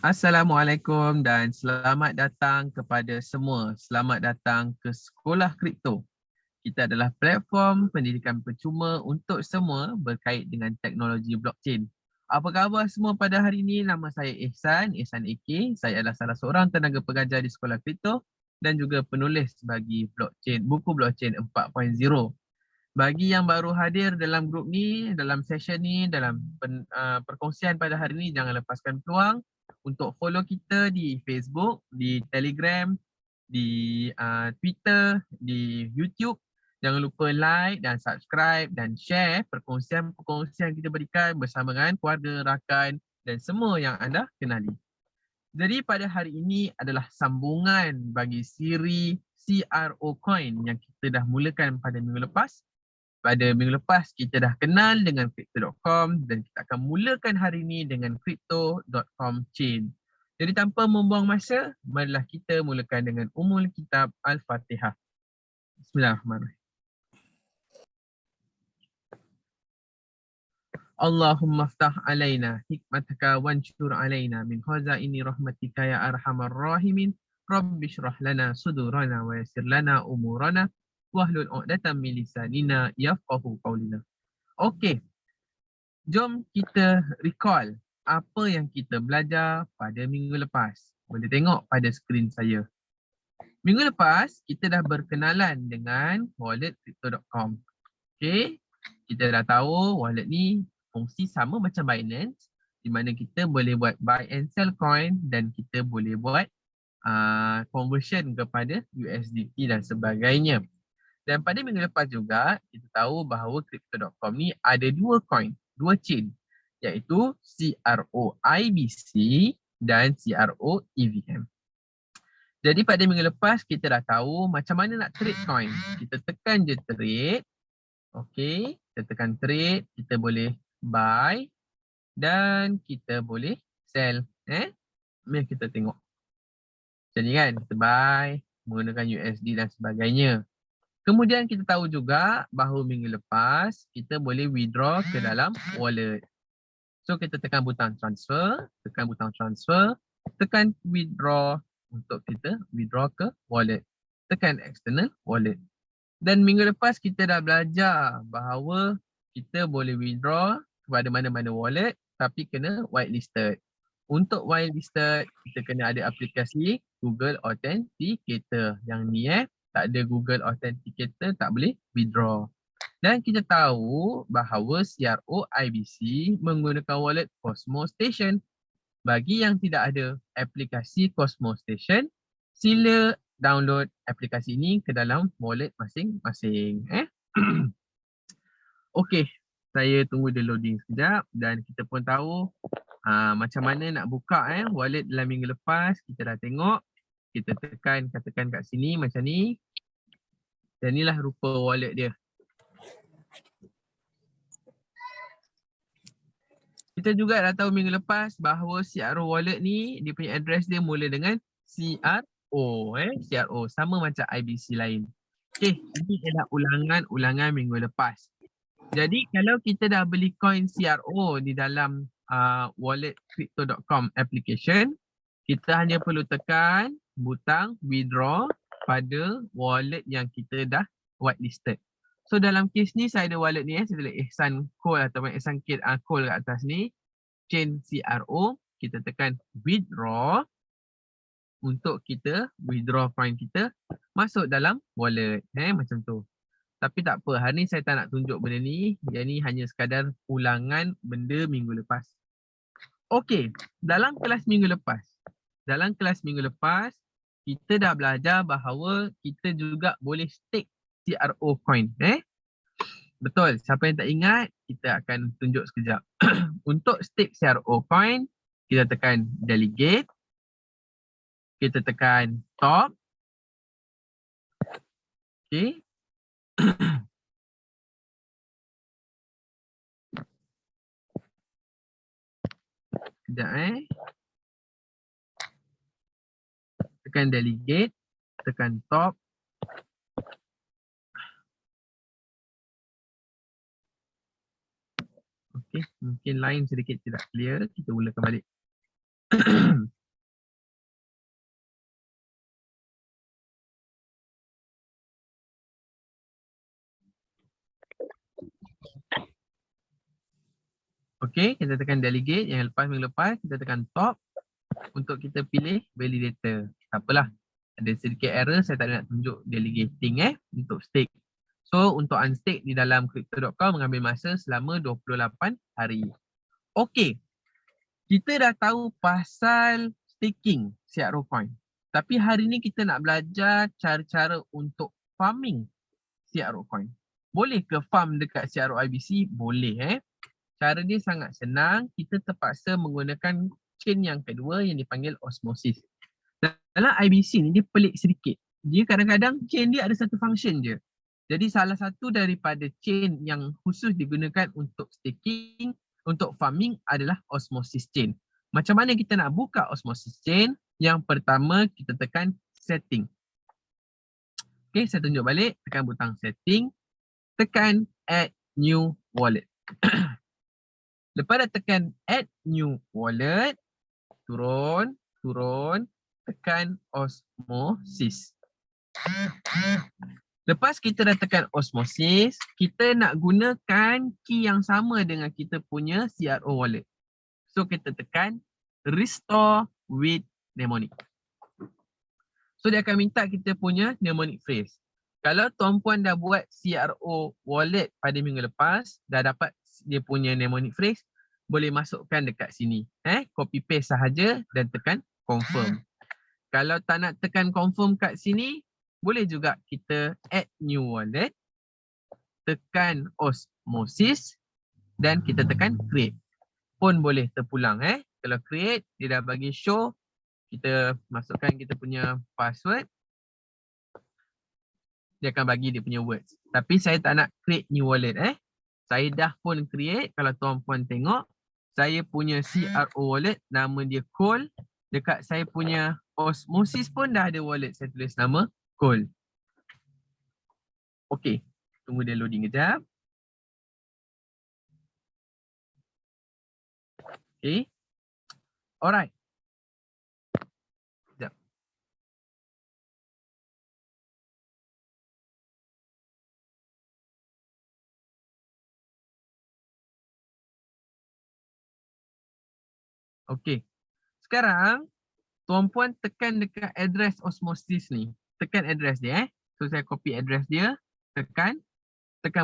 Assalamualaikum dan selamat datang kepada semua. Selamat datang ke Sekolah Kripto. Kita adalah platform pendidikan percuma untuk semua berkait dengan teknologi blockchain. Apa khabar semua pada hari ini? Nama saya Ihsan AK. Saya adalah salah seorang tenaga pengajar di Sekolah Kripto dan juga penulis bagi buku blockchain 4.0. Bagi yang baru hadir dalam grup ni, dalam session ni, dalam perkongsian pada hari ni, jangan lepaskan peluang untuk follow kita di Facebook, di Telegram, di Twitter, di YouTube. Jangan lupa like dan subscribe dan share perkongsian-perkongsian kita berikan bersama dengan keluarga, rakan dan semua yang anda kenali. Jadi pada hari ini adalah sambungan bagi siri CRO Coin yang kita dah mulakan pada minggu lepas. Pada minggu lepas kita dah kenal dengan Crypto.com dan kita akan mulakan hari ini dengan Crypto.com Chain. Jadi tanpa membuang masa, marilah kita mulakan dengan Ummul Kitab Al-Fatihah. Bismillahirrahmanirrahim. Allahumma ftah alaina hikmataka wanshur alaina min khazaini rahmatika ya arhamar rahimin. Rabbi shrah lana sudurana wa yassir lana umurana wahlul 'uqdatam min lisanina yafqahu qawlina. Okey, jom kita recall apa yang kita belajar pada minggu lepas. Boleh tengok pada skrin saya. Minggu lepas, kita dah berkenalan dengan wallet Crypto.com. Okey, kita dah tahu wallet ni fungsi sama macam Binance di mana kita boleh buat buy and sell coin dan kita boleh buat conversion kepada USDT dan sebagainya. Dan pada minggu lepas juga, kita tahu bahawa Crypto.com ni ada dua coin, dua chain, iaitu CRO-IBC dan CRO-EVM. Jadi pada minggu lepas, kita dah tahu macam mana nak trade coin. Kita tekan je trade. Okay, kita tekan trade, kita boleh buy dan kita boleh sell. Mari kita tengok. Macam ni kan, kita buy menggunakan USD dan sebagainya. Kemudian kita tahu juga bahawa minggu lepas kita boleh withdraw ke dalam wallet. So kita tekan butang transfer, tekan withdraw untuk kita withdraw ke wallet. Tekan external wallet. Dan minggu lepas kita dah belajar bahawa kita boleh withdraw kepada mana-mana wallet tapi kena whitelisted. Untuk whitelisted kita kena ada aplikasi Google Authenticator. Yang ni tak ada Google Authenticator tak boleh withdraw. Dan kita tahu bahawa CRO-IBC menggunakan wallet Cosmo Station. Bagi yang tidak ada aplikasi Cosmo Station, sila download aplikasi ini ke dalam wallet masing-masing. Okey, saya tunggu dia loading sekejap dan kita pun tahu macam mana nak buka wallet dalam minggu lepas. Kita dah tengok. Kita tekan katakan kat sini macam ni. Dan inilah rupa wallet dia. Kita juga dah tahu minggu lepas bahawa CRO wallet ni dia punya address dia mula dengan CRO. CRO sama macam IBC lain. Okey, ini adalah ulangan minggu lepas. Jadi kalau kita dah beli coin CRO di dalam wallet Crypto.com application, kita hanya perlu tekan butang withdraw pada wallet yang kita dah whitelisted. So dalam kes ni saya ada wallet ni saya tulis Ihsan Cole ataupun Ihsan Kid Cole kat atas ni, chain CRO, kita tekan withdraw untuk kita withdraw coin kita masuk dalam wallet macam tu. Tapi tak apa, hari ni saya tak nak tunjuk benda ni. Yang ni hanya sekadar ulangan benda minggu lepas. Okey, dalam kelas minggu lepas, kita dah belajar bahawa kita juga boleh stake CRO coin. Betul, siapa yang tak ingat, kita akan tunjuk sekejap. Untuk stake CRO coin, kita tekan delegate. Kita tekan top. Okey. Sekejap tekan delegate, tekan top. Okey, mungkin line sedikit tidak clear, kita mulakan balik. Okey, kita tekan delegate yang lepas minggu lepas, kita tekan top untuk kita pilih validator. Tak apalah. Ada sedikit error, saya tak nak tunjuk delegating untuk stake. So untuk unstake di dalam crypto.com mengambil masa selama 28 hari. Okey, kita dah tahu pasal staking CRO coin. Tapi hari ni kita nak belajar cara-cara untuk farming CRO coin. Boleh ke farm dekat CRO IBC? Boleh. Cara dia sangat senang. Kita terpaksa menggunakan chain yang kedua yang dipanggil osmosis. Dalam IBC ni dia pelik sedikit. Dia kadang-kadang chain dia ada satu function je. Jadi salah satu daripada chain yang khusus digunakan untuk staking, untuk farming adalah osmosis chain. Macam mana kita nak buka osmosis chain? Yang pertama kita tekan setting. Okay, saya tunjuk balik. Tekan butang setting. Tekan add new wallet. Lepas dah tekan add new wallet, turun, tekan osmosis. Lepas kita dah tekan osmosis, kita nak gunakan key yang sama dengan kita punya CRO wallet. So kita tekan restore with mnemonic. So dia akan minta kita punya mnemonic phrase. Kalau tuan-puan dah buat CRO wallet pada minggu lepas, dah dapat dia punya mnemonic phrase, boleh masukkan dekat sini. Copy paste sahaja dan tekan confirm. Kalau tak nak tekan confirm kat sini, boleh juga kita add new wallet, tekan osmosis dan kita tekan create. Pun boleh terpulang. Kalau create, dia dah bagi show, kita masukkan kita punya password, dia akan bagi dia punya words. Tapi saya tak nak create new wallet. Saya dah pun create, kalau tuan-puan tengok, saya punya CRO wallet, nama dia Cole. Dekat saya punya osmosis pun dah ada wallet, saya tulis nama Cole. Okey, tunggu dia loading kejap. Okey. Alright. Sekejap. Okey. Sekarang, tuan-puan tekan dekat address osmosis ni. Tekan address dia. So, saya copy address dia. Tekan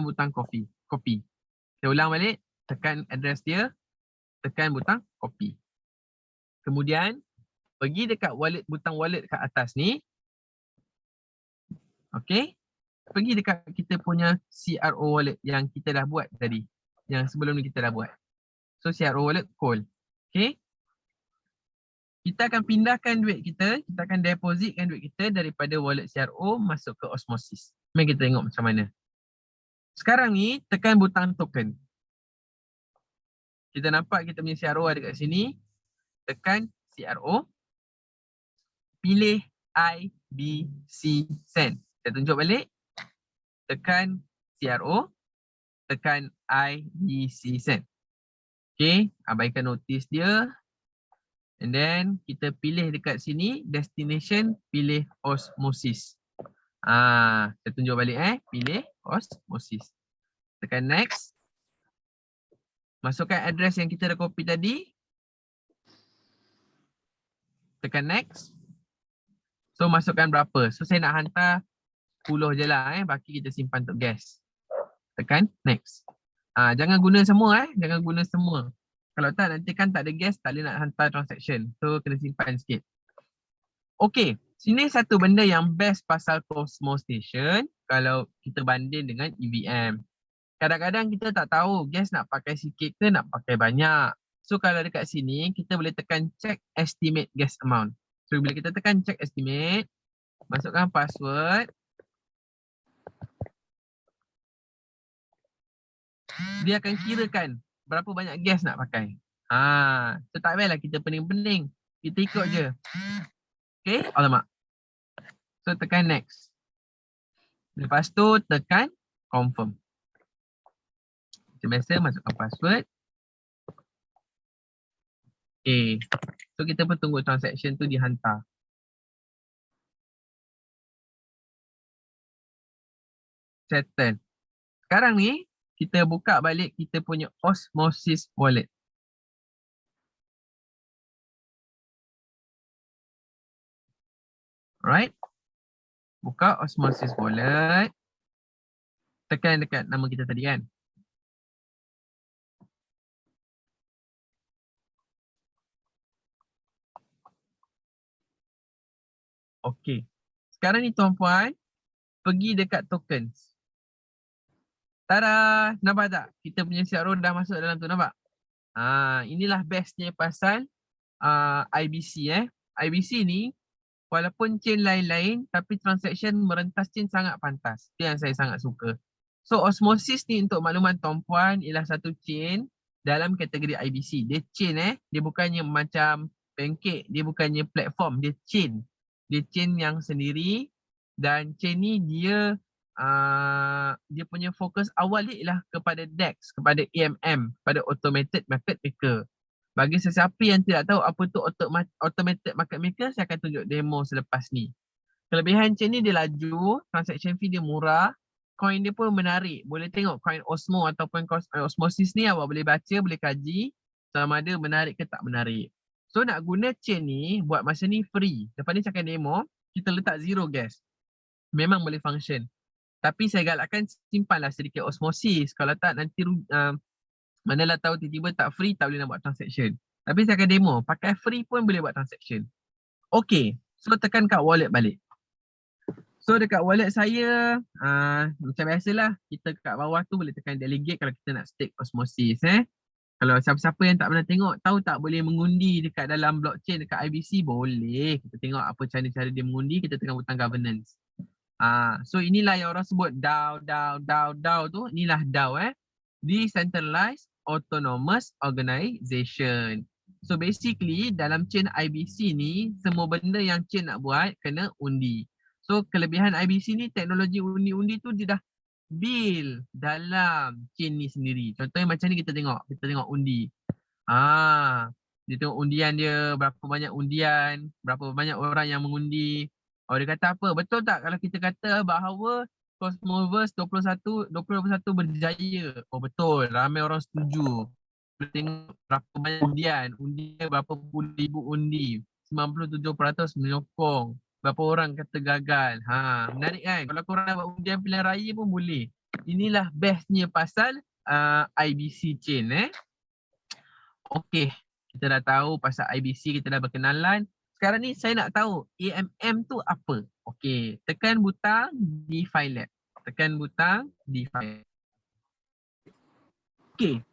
butang copy. Saya ulang balik. Tekan address dia. Tekan butang copy. Kemudian, pergi dekat wallet, butang wallet kat atas ni. Okey. Pergi dekat kita punya CRO wallet yang kita dah buat tadi. Yang sebelum ni kita dah buat. So, CRO wallet Cole. Okey. Kita akan pindahkan duit kita akan depositkan duit kita daripada wallet CRO masuk ke osmosis. Mari kita tengok macam mana. Sekarang ni, tekan butang token. Kita nampak kita punya CRO ada kat sini. Tekan CRO. Pilih IBC Send. Saya tunjuk balik. Tekan CRO. Tekan IBC Send. Okay, abaikan notis dia. And then kita pilih dekat sini destination, pilih osmosis. Saya tunjuk balik pilih osmosis. Tekan next. Masukkan address yang kita dah copy tadi. Tekan next. So masukkan berapa? So saya nak hantar 10 je lah baki kita simpan untuk gas. Tekan next. Jangan guna semua jangan guna semua. Kalau tak nanti kan tak ada gas, tak boleh nak hantar transaction. So kena simpan sikit. Okey, sini satu benda yang best pasal Cosmo Station kalau kita banding dengan EVM. Kadang-kadang kita tak tahu gas nak pakai sikit ke nak pakai banyak. So kalau dekat sini kita boleh tekan check estimate gas amount. So bila kita tekan check estimate, masukkan password. Dia akan kirakan berapa banyak gas nak pakai. So tak payahlah kita pening-pening. Kita ikut je. Okay, alamak. So tekan next. Lepas tu tekan confirm. Macam biasa masukkan password. Okay. So kita pun tunggu transaction tu dihantar. Settle. Sekarang ni kita buka balik kita punya Osmosis wallet. Alright. Buka Osmosis wallet. Tekan dekat nama kita tadi kan. Okey. Sekarang ni tuan-puan, pergi dekat tokens. Tada! Nampak tak? Kita punya CRO dah masuk dalam tu, nampak? Inilah bestnya pasal IBC IBC ni walaupun chain lain-lain tapi transaction merentas chain sangat pantas. Itu yang saya sangat suka. So Osmosis ni untuk makluman tuan-puan ialah satu chain dalam kategori IBC. Dia chain dia bukannya macam pancake, dia bukannya platform, dia chain. Dia chain yang sendiri dan chain ni dia punya fokus awal dia ialah kepada DEX, kepada AMM, kepada automated market maker. Bagi sesiapa yang tidak tahu apa tu automated market maker, saya akan tunjuk demo selepas ni. Kelebihan chain ni dia laju, transaction fee dia murah, coin dia pun menarik. Boleh tengok coin Osmo ataupun Osmosis ni awak boleh baca, boleh kaji sama ada menarik ke tak menarik. So nak guna chain ni buat masa ni free. Lepas ni saya akan demo, kita letak zero guys. Memang boleh function. Tapi saya galakkan simpanlah sedikit Osmosis. Kalau tak nanti manalah tahu tiba-tiba tak free, tak boleh nak buat transaction. Tapi saya akan demo, pakai free pun boleh buat transaction. Okay, so tekan kat wallet balik. So dekat wallet saya, macam biasalah, kita kat bawah tu boleh tekan delegate kalau kita nak stake Osmosis. Kalau siapa-siapa yang tak pernah tengok, tahu tak boleh mengundi dekat dalam blockchain dekat IBC? Boleh. Kita tengok apa cara dia mengundi, kita tekan butang governance. So inilah yang orang sebut DAO tu, inilah DAO Decentralized Autonomous Organization. So basically dalam chain IBC ni, semua benda yang chain nak buat kena undi. So kelebihan IBC ni, teknologi undi-undi tu dia dah build dalam chain ni sendiri. Contohnya macam ni kita tengok undi. Dia tengok undian dia, berapa banyak undian, berapa banyak orang yang mengundi. Dia kata apa? Betul tak kalau kita kata bahawa Cosmoverse 2021 berjaya? Betul, ramai orang setuju. Kita tengok berapa banyak undian berapa puluh ribu undi. 97% menyokong. Berapa orang kata gagal. Menarik kan? Kalau korang nak buat undian pilihan raya pun boleh. Inilah bestnya pasal IBC chain Okey, kita dah tahu pasal IBC, kita dah berkenalan. Sekarang ni saya nak tahu AMM tu apa. Okey, tekan butang DeFi Lab. Tekan butang DeFi. Okey.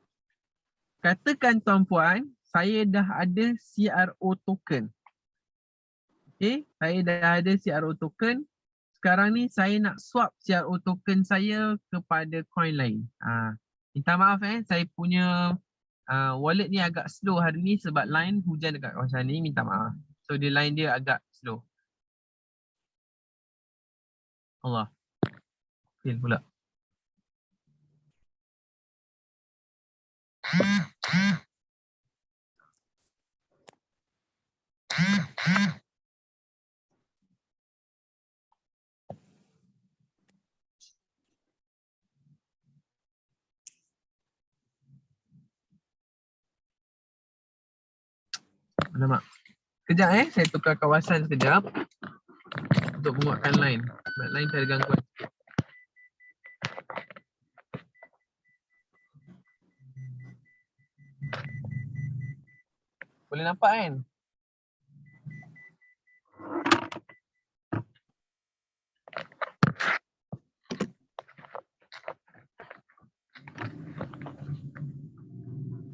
Katakan tuan-puan, saya dah ada CRO token. Okey, saya dah ada CRO token. Sekarang ni saya nak swap CRO token saya kepada coin lain. Minta maaf saya punya wallet ni agak slow hari ni sebab line hujan dekat kawasan ni, minta maaf. So dia line dia agak slow. Allah. Fail pula. Alamak. Sekejap saya tukar kawasan sekejap untuk menguatkan line. Sebab line saya ada gangguan. Boleh nampak kan?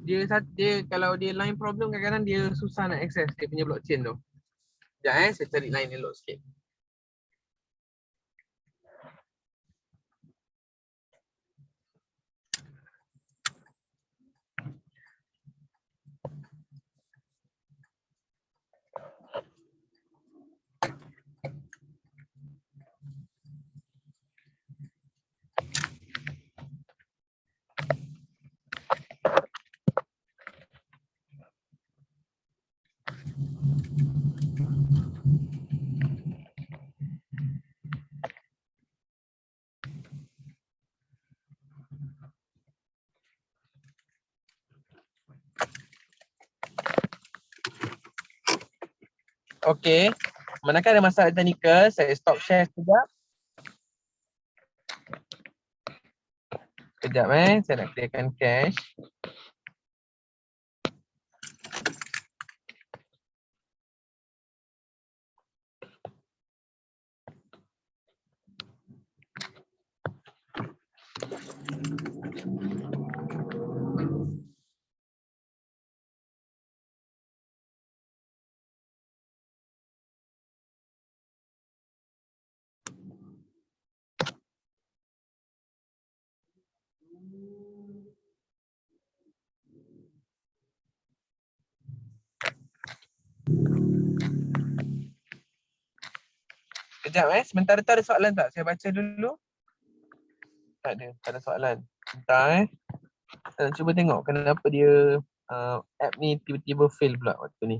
Dia kalau dia line problem kadang-kadang dia susah nak access dia punya blockchain tu. Sekejap saya cari line elok sikit. Okey. Manakah ada masalah teknikal, saya stop share sekejap. Sekejap saya nak clearkan cache. Sekejap sementara tu ada soalan tak? Saya baca dulu. Tak ada soalan. Sebentar Saya nak cuba tengok kenapa dia app ni tiba-tiba fail pula waktu ni.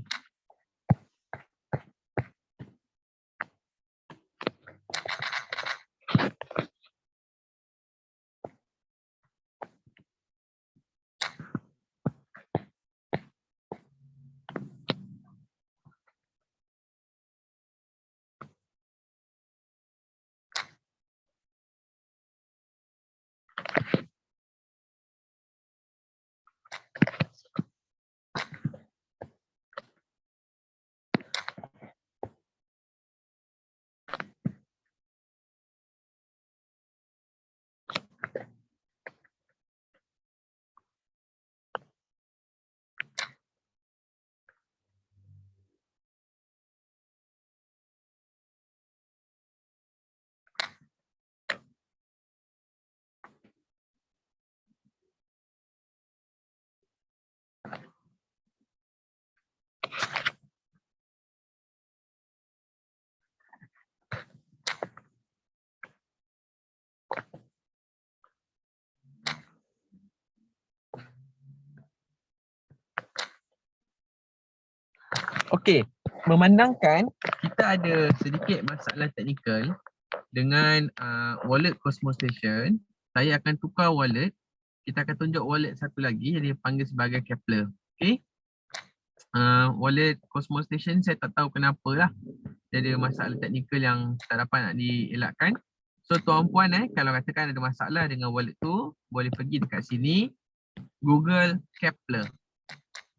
Okey, memandangkan kita ada sedikit masalah teknikal dengan wallet Cosmo Station, saya akan tukar wallet. Kita akan tunjuk wallet satu lagi yang dipanggil sebagai Kepler. Okey. Wallet Cosmo Station saya tak tahu kenapa lah. Dia ada masalah teknikal yang tak dapat nak dielakkan. So tuan-puan kalau katakan ada masalah dengan wallet tu, boleh pergi dekat sini, Google Kepler.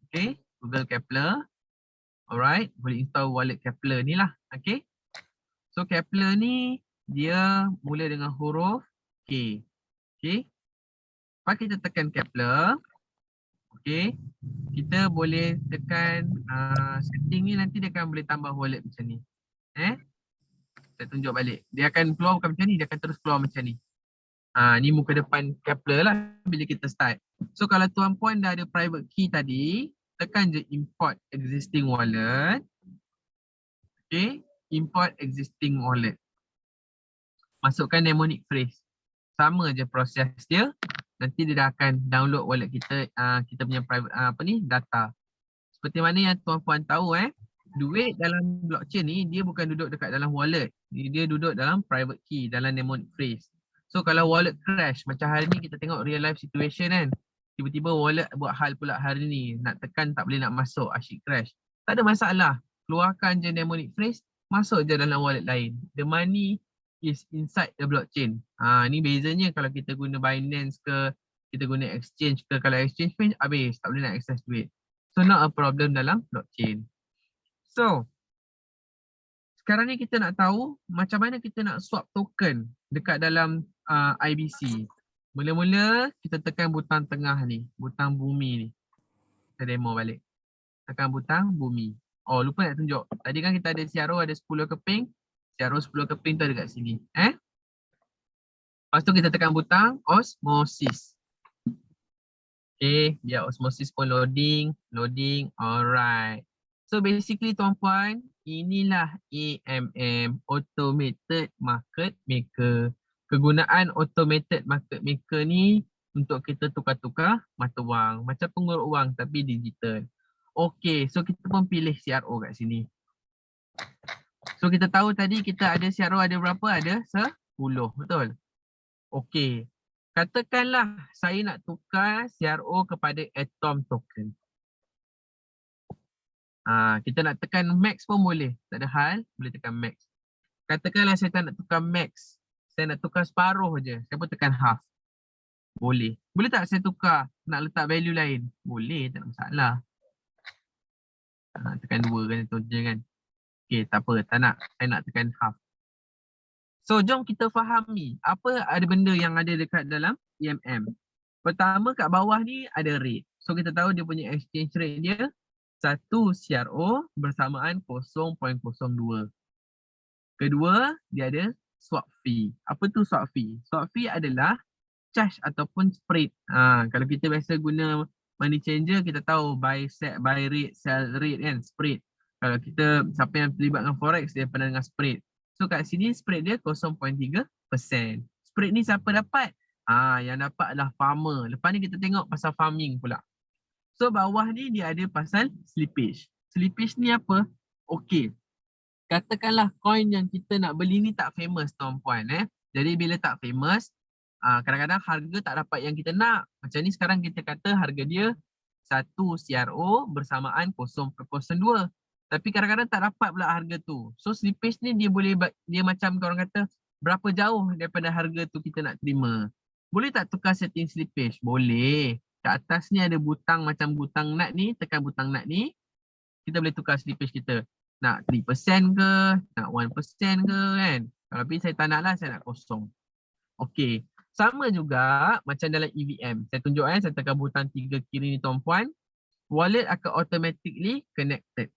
Okay, Google Kepler. Alright, boleh install wallet Kepler ni lah. Okay. So Kepler ni dia mula dengan huruf K. Okay. Lepas kita tekan Kepler, okay, kita boleh tekan setting ni, nanti dia akan boleh tambah wallet macam ni. Saya tunjuk balik. Dia akan keluar bukan macam ni, dia akan terus keluar macam ni. Ni muka depan Kepler lah bila kita start. So kalau tuan-puan dah ada private key tadi, tekan je import existing wallet. Okay, import existing wallet. Masukkan mnemonic phrase. Sama je proses dia. Nanti dia dah akan download wallet kita, kita punya private data. Seperti mana yang tuan-puan tahu duit dalam blockchain ni dia bukan duduk dekat dalam wallet. Dia duduk dalam private key, dalam mnemonic phrase. So kalau wallet crash, macam hari ni kita tengok real life situation kan. Tiba-tiba wallet buat hal pula hari ni, nak tekan tak boleh nak masuk, asyik crash. Tak ada masalah. Keluarkan je mnemonic phrase, masuk je dalam wallet lain. The money is inside the blockchain. Ni bezanya kalau kita guna Binance ke, kita guna exchange ke. Kalau exchange pun habis, tak boleh nak access duit. So not a problem dalam blockchain. So sekarang ni kita nak tahu macam mana kita nak swap token dekat dalam IBC. Mula-mula kita tekan butang tengah ni, butang bumi ni. Kita demo balik. Tekan butang bumi. Oh, lupa nak tunjuk. Tadi kan kita ada CRO ada 10 keping. CRO 10 keping tu ada kat sini. Lepas tu kita tekan butang osmosis. Okay, biar osmosis pun loading. Alright. So basically tuan-puan, inilah AMM, Automated Market Maker. Kegunaan Automated Market Maker ni untuk kita tukar-tukar mata wang. Macam pengurut wang tapi digital. Okay, so kita pun pilih CRO kat sini. So kita tahu tadi kita ada CRO ada berapa? Ada 10, betul? Okay. Katakanlah saya nak tukar CRO kepada Atom token. Kita nak tekan max pun boleh. Tak ada hal, boleh tekan max. Katakanlah saya tak nak tukar max. Saya nak tukar separuh je. Saya pun tekan half. Boleh. Boleh tak saya tukar nak letak value lain? Boleh, tak ada masalah. Tekan 2 kan tu je kan. Okay, tak apa. Tak nak. Saya nak tekan half. So, jom kita fahami apa ada benda yang ada dekat dalam EMM. Pertama kat bawah ni ada rate. So, kita tahu dia punya exchange rate dia 1 CRO bersamaan 0.02. Kedua, dia ada swap fee. Apa tu swap fee? Swap fee adalah charge ataupun spread. Kalau kita biasa guna money changer, kita tahu buy rate, sell rate kan, spread. Kalau kita, siapa yang terlibat dengan forex, dia pernah dengar spread. So kat sini spread dia 0.3%. Spread ni siapa dapat? Yang dapat adalah farmer. Lepas ni kita tengok pasal farming pula. So bawah ni dia ada pasal slippage. Slippage ni apa? Okey. Katakanlah coin yang kita nak beli ni tak famous tuan-puan. Jadi bila tak famous, kadang-kadang harga tak dapat yang kita nak. Macam ni sekarang kita kata harga dia 1 CRO bersamaan 0.02. Tapi kadang-kadang tak dapat pula harga tu. So slippage ni dia macam orang kata berapa jauh daripada harga tu kita nak terima. Boleh tak tukar setting slippage? Boleh. Kat atas ni ada butang macam butang nut ni. Tekan butang nut ni. Kita boleh tukar slippage kita. Nak 3% ke, nak 1% ke kan. Tapi saya tak nak lah, saya nak kosong. Okey. Sama juga macam dalam EVM. Saya tunjuk saya tekan butang 3 kiri ni tuan-puan. Wallet akan automatically connected.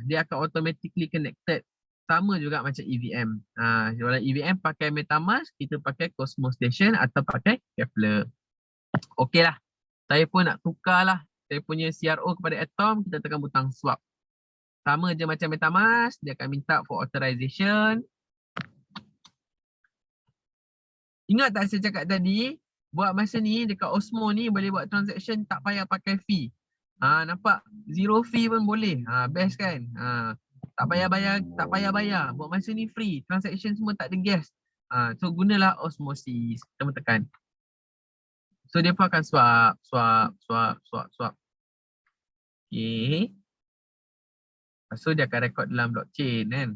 Dia akan automatically connected. Sama juga macam EVM. Kalau EVM pakai MetaMask, kita pakai Cosmos Station atau pakai Kepler. Okey lah. Saya pun nak tukar lah saya punya CRO kepada Atom, kita tekan butang swap. Sama je macam MetaMask, dia akan minta for authorization. Ingat tak saya cakap tadi, buat masa ni dekat Osmo ni boleh buat transaction tak payah pakai fee. Nampak? Zero fee pun boleh. Best kan? Tak payah bayar. Buat masa ni free. Transaction semua tak ada gas. So gunalah Osmosis. Kita tekan. So dia pun akan swap. Okay. So dia akan record dalam blockchain kan.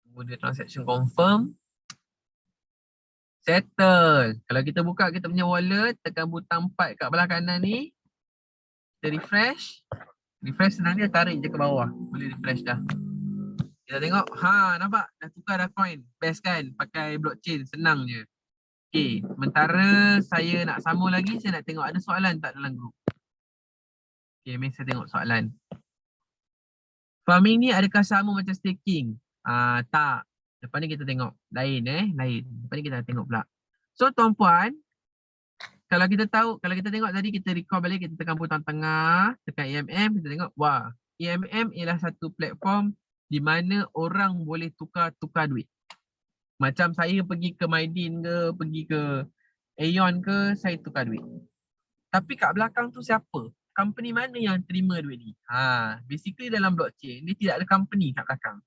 Tunggu dia transaction confirm. Settle. Kalau kita buka kita punya wallet, tekan butang 4 kat belah kanan ni. Kita refresh. Refresh senang dia, tarik je ke bawah. Boleh refresh dah. Kita tengok, nampak? Dah tukar dah coin. Best kan? Pakai blockchain, senang je. Okay, sementara saya nak sambung lagi, saya nak tengok ada soalan tak dalam grup. Okay, mari saya tengok soalan. Farming ni adakah sama macam staking? Tak. Lepas ni kita tengok. Lain. Lepas ni kita tengok pula. So tuan-puan, kalau kita tengok tadi kita recall balik, kita tekan butang tengah, tekan EMM, kita tengok, wah, EMM ialah satu platform di mana orang boleh tukar duit. Macam saya pergi ke Maidin ke, pergi ke Aeon ke, saya tukar duit. Tapi kat belakang tu siapa? Company mana yang terima duit ni? Basically dalam blockchain, dia tidak ada company kat belakang.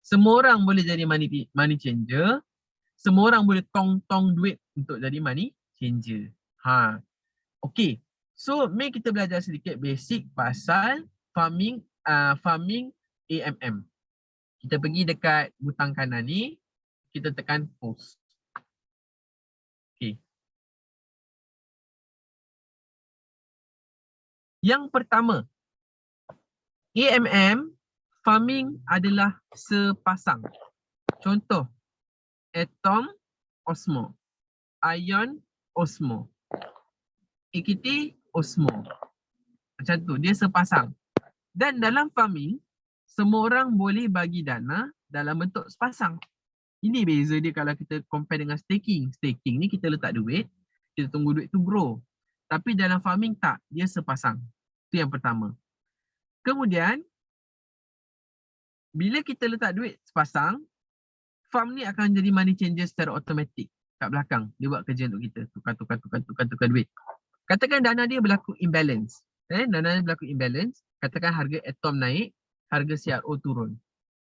Semua orang boleh jadi money changer. Semua orang boleh tong duit untuk jadi money changer. Okay. So, mari kita belajar sedikit basic pasal farming AMM. Kita pergi dekat butang kanan ni. Kita tekan post. Okay. Yang pertama, AMM farming adalah sepasang. Contoh, Atom, Osmo. Ion, Osmo. EQT, Osmo. Macam tu, dia sepasang. Dan dalam farming, semua orang boleh bagi dana dalam bentuk sepasang. Ini beza dia kalau kita compare dengan staking. Staking ni kita letak duit, kita tunggu duit tu grow. Tapi dalam farming tak, dia sepasang. Itu yang pertama. Kemudian, bila kita letak duit sepasang, farm ni akan jadi money changer secara automatik kat belakang. Dia buat kerja untuk kita. Tukar duit. Katakan dana dia berlaku imbalance. Dana dia berlaku imbalance. Katakan harga Atom naik, harga CRO turun.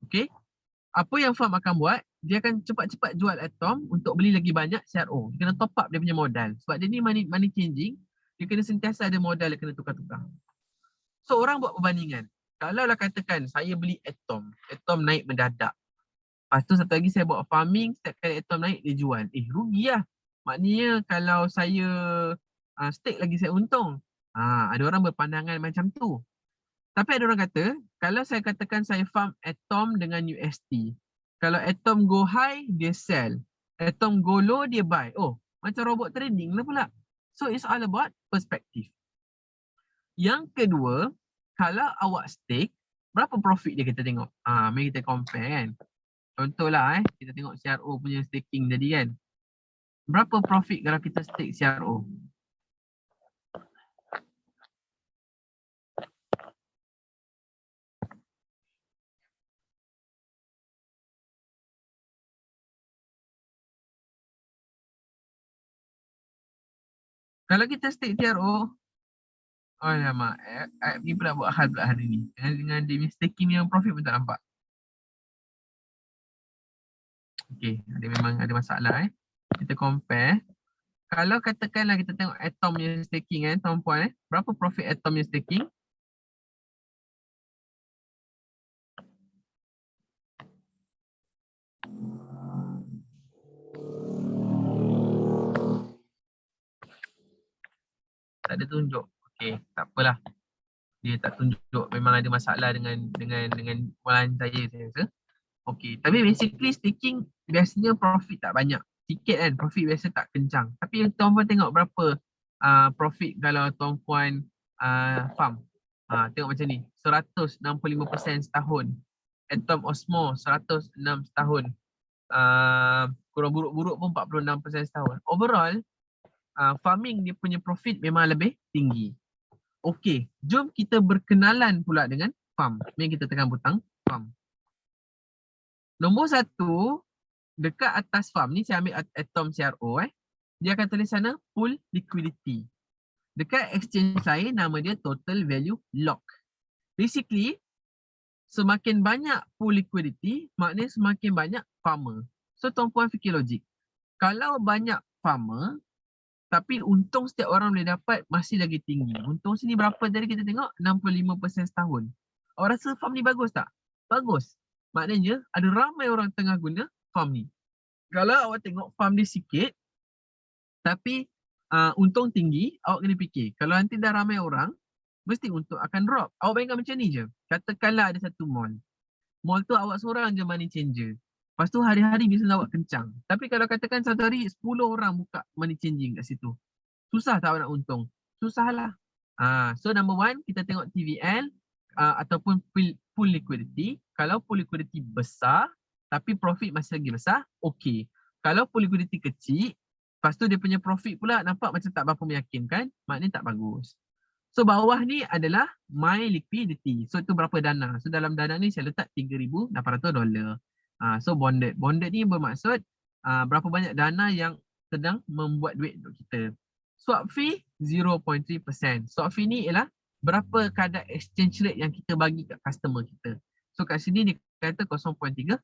Okay? Apa yang farm akan buat? Dia akan cepat-cepat jual Atom untuk beli lagi banyak CRO. Dia kena top up dia punya modal. Sebab dia ni money changing, dia kena sentiasa ada modal, dia kena tukar-tukar. So orang buat perbandingan. Kalau lah katakan saya beli atom naik mendadak. Lepas tu satu lagi saya buat farming, setiap kali atom naik dia jual. Rugi lah. Maknanya kalau saya stake lagi saya untung. Ada orang berpandangan macam tu. Tapi ada orang kata, kalau saya katakan saya farm atom dengan UST. Kalau atom go high, dia sell. Atom go low, dia buy. Oh, macam robot trading lah pula. So it's all about perspective. Yang kedua, kalau awak stake, berapa profit dia kita tengok? Mari kita compare kan. Contohlah kita tengok CRO punya staking tadi kan. Berapa profit kalau kita stake CRO? Kalau kita stake CRO, alamak, ni pula buat hal pula hari ni. Dengan dia staking yang profit pun tak nampak. Okay, memang ada masalah Kita compare. Kalau katakanlah kita tengok atom yang staking tuan-puan berapa profit atom yang staking? Tak ada tunjuk. Okay, tak apalah. Dia tak tunjuk, memang ada masalah dengan mulan saya rasa. Okay, tapi basically staking biasanya profit tak banyak. Sikit kan, profit biasa tak kencang. Tapi tuan-puan tengok berapa profit kalau tuan-puan farm. Tengok macam ni, 165% setahun. Atom Osmo 106 setahun. Kurang buruk-buruk pun 46% setahun. Overall, farming dia punya profit memang lebih tinggi. Okey, jom kita berkenalan pula dengan farm. Mari kita tekan butang farm. Nombor 1, dekat atas farm ni saya ambil atom CRO Dia akan tulis sana pool liquidity. Dekat exchange lain nama dia total value lock. Basically, semakin banyak pool liquidity, maknanya semakin banyak farmer. So tuan-puan fikir logik. Kalau banyak farmer, tapi untung setiap orang boleh dapat masih lagi tinggi. Untung sini berapa tadi kita tengok? 65% setahun. Awak rasa farm ni bagus tak? Bagus. Maknanya ada ramai orang tengah guna farm ni. Kalau awak tengok farm dia sikit, tapi untung tinggi, awak kena fikir. Kalau nanti dah ramai orang, mesti untung akan drop. Awak bayangkan macam ni je. Katakanlah ada satu mall. Mall tu awak seorang je money changer. Lepas tu hari-hari bisnes awak kencang. Tapi kalau katakan satu hari 10 orang buka money changing kat situ. Susah tak awak nak untung? Susahlah. So number one, kita tengok TVL ataupun pool liquidity. Kalau pool liquidity besar, tapi profit masih lagi besar, okey. Kalau pool liquidity kecil, lepas tu dia punya profit pula nampak macam tak berapa meyakinkan, maknanya tak bagus. So bawah ni adalah my liquidity. So itu berapa dana. So dalam dana ni saya letak $3,800. So bonded. Bonded ni bermaksud berapa banyak dana yang sedang membuat duit untuk kita. Swap fee 0.3%. Swap fee ni ialah berapa kadar exchange rate yang kita bagi kat customer kita. So kat sini dia kata 0.3%.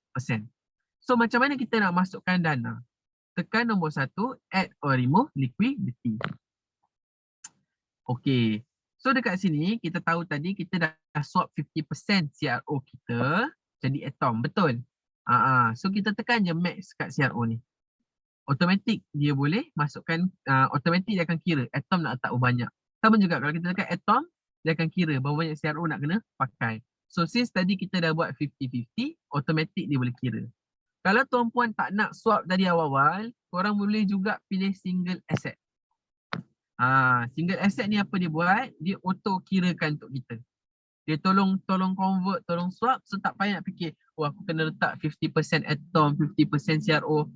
So macam mana kita nak masukkan dana? Tekan nombor 1, add or remove liquidity. Okay. So dekat sini kita tahu tadi kita dah swap 50% CRO kita jadi atom. Betul? So kita tekan je max kat CRO ni. Automatic dia boleh masukkan, automatic dia akan kira atom nak letak berapa banyak. Sama juga kalau kita tekan atom, dia akan kira berapa banyak CRO nak kena pakai. So since tadi kita dah buat 50-50, automatic dia boleh kira. Kalau tuan-puan tak nak swap dari awal-awal, korang boleh juga pilih single asset. Single asset ni apa dia buat? Dia auto kirakan untuk kita. Dia tolong convert, tolong swap. So tak payah nak fikir, aku kena letak 50% atom, 50% CRO.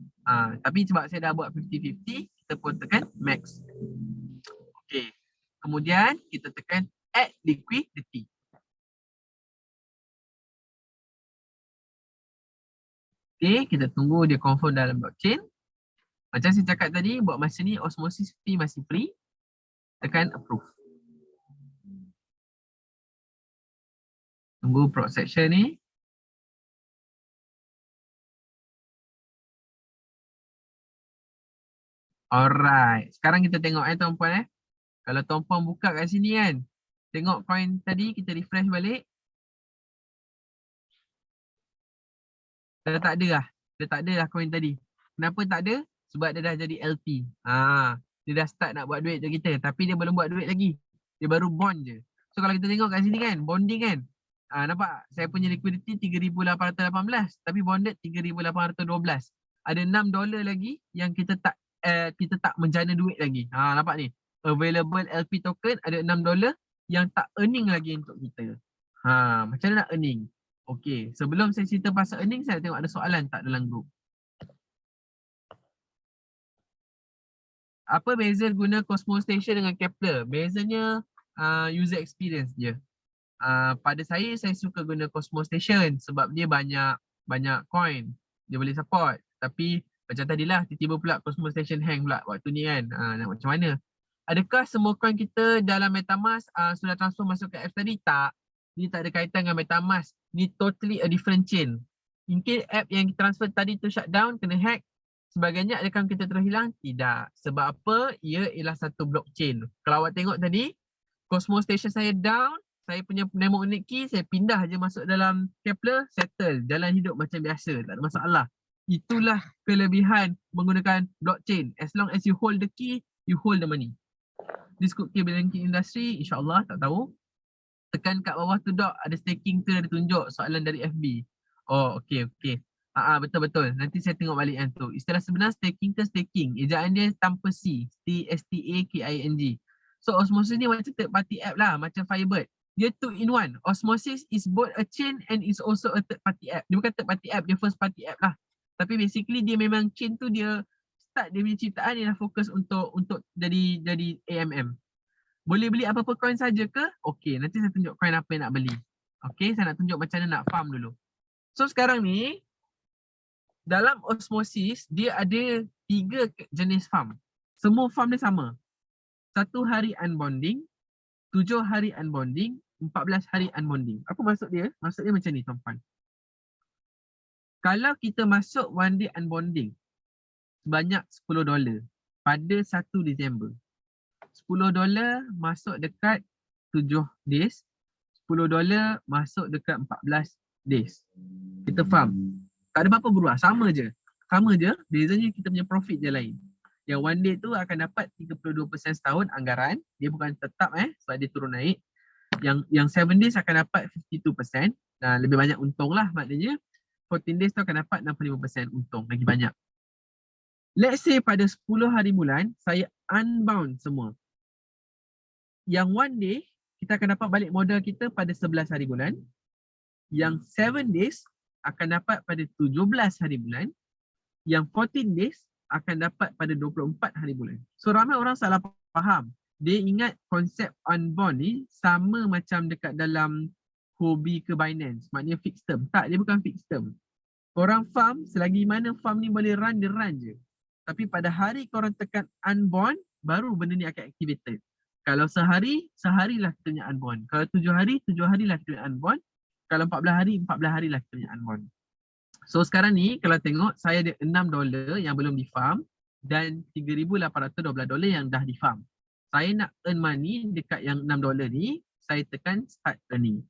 Tapi sebab saya dah buat 50-50, kita pun tekan max. Okay. Kemudian kita tekan add liquidity. Okay, kita tunggu dia confirm dalam blockchain. Macam saya cakap tadi, buat masa ni osmosis fee masih free. Tekan approve. Tunggu prod section ni. Alright. Sekarang kita tengok tuan-puan Kalau tuan-puan buka kat sini kan. Tengok coin tadi, kita refresh balik. Dah tak ada lah. Dah tak ada lah coin tadi. Kenapa tak ada? Sebab dia dah jadi LP. Dia dah start nak buat duit untuk kita. Tapi dia belum buat duit lagi. Dia baru bond je. So kalau kita tengok kat sini kan, bonding kan. Nampak? Saya punya liquidity 3,818. Tapi bonded 3,812. Ada $6 lagi yang kita tak menjana duit lagi. Nampak ni? Available LP token ada $6 yang tak earning lagi untuk kita. Macam mana nak earning? Okey, sebelum saya cerita pasal earning, saya tengok ada soalan tak dalam group. Apa beza guna Cosmo Station dengan Kepler? Bezanya user experience je. Pada saya suka guna Cosmo Station sebab dia banyak coin. Dia boleh support. Tapi macam tadilah, tiba-tiba pula Cosmo Station hang pula waktu ni kan. Nak macam mana? Adakah semua coin kita dalam MetaMask sudah transfer masuk ke app tadi? Tak. Ni tak ada kaitan dengan MetaMask. Ni totally a different chain. Mungkin app yang transfer tadi tu shutdown, kena hack. Sebagainya, adakah kita terhilang? Tidak. Sebab apa? Ia ialah satu blockchain. Kalau awak tengok tadi, Cosmo Station saya down, saya punya mnemonic key, saya pindah je masuk dalam Kepler, settle. Jalan hidup macam biasa, tak ada masalah. Itulah kelebihan menggunakan blockchain. As long as you hold the key, you hold the money. This crypto banking industry, insyaAllah, tak tahu. Tekan kat bawah tu dok, ada staking tu ada tunjuk soalan dari FB. Oh, okey. Betul-betul. Nanti saya tengok balik yang tu. Istilah sebenar staking ke staking. Ejaan dia tanpa C. Staking. So Osmosis ni macam third party app lah. Macam Firebird. Dia 2-in-1. Osmosis is both a chain and is also a third party app. Dia bukan third party app, dia first party app lah. Tapi basically dia memang chain tu dia start dia punya ciptaan, dia dah fokus untuk jadi AMM. Boleh beli apa-apa coin saja ke? Okey, nanti saya tunjuk coin apa yang nak beli. Okey, saya nak tunjuk macam mana nak farm dulu. So sekarang ni, dalam Osmosis, dia ada 3 jenis farm. Semua farm dia sama. 1 hari unbonding, 7 hari unbonding, 14 hari unbonding. Apa maksud dia? Maksud dia macam ni, tuan-puan. Kalau kita masuk one day unbonding, sebanyak $10 pada 1 Disember. $10 masuk dekat 7 days, $10 masuk dekat 14 days. Kita faham? Tak ada apa-apa berubah, sama je. Bezanya kita punya profit je lain. Yang one day tu akan dapat 32% setahun anggaran, dia bukan tetap sebab dia turun naik. Yang 7 days akan dapat 52%, lebih banyak untung lah maknanya. 14 days tu akan dapat 65% untung, lagi banyak. Let's say pada 10 hari bulan, saya unbound semua. Yang one day, kita akan dapat balik modal kita pada 11 hari bulan. Yang 7 days akan dapat pada 17 hari bulan. Yang 14 days akan dapat pada 24 hari bulan. So ramai orang salah faham. Dia ingat konsep unbound ni sama macam dekat dalam Huobi ke Binance. Maknanya fixed term. Tak, dia bukan fixed term. Korang farm, selagi mana farm ni boleh run, dia run je. Tapi pada hari korang tekan unbound, baru benda ni akan activated. Kalau sehari, seharilah kita punya unbound. Kalau 7 hari, 7 harilah kita punya unbound. Kalau 14 hari, 14 harilah kita punya unbound. So sekarang ni, kalau tengok, saya ada $6 yang belum di farm dan $3,812 yang dah di farm. Saya nak earn money dekat yang $6 ni, saya tekan start earning.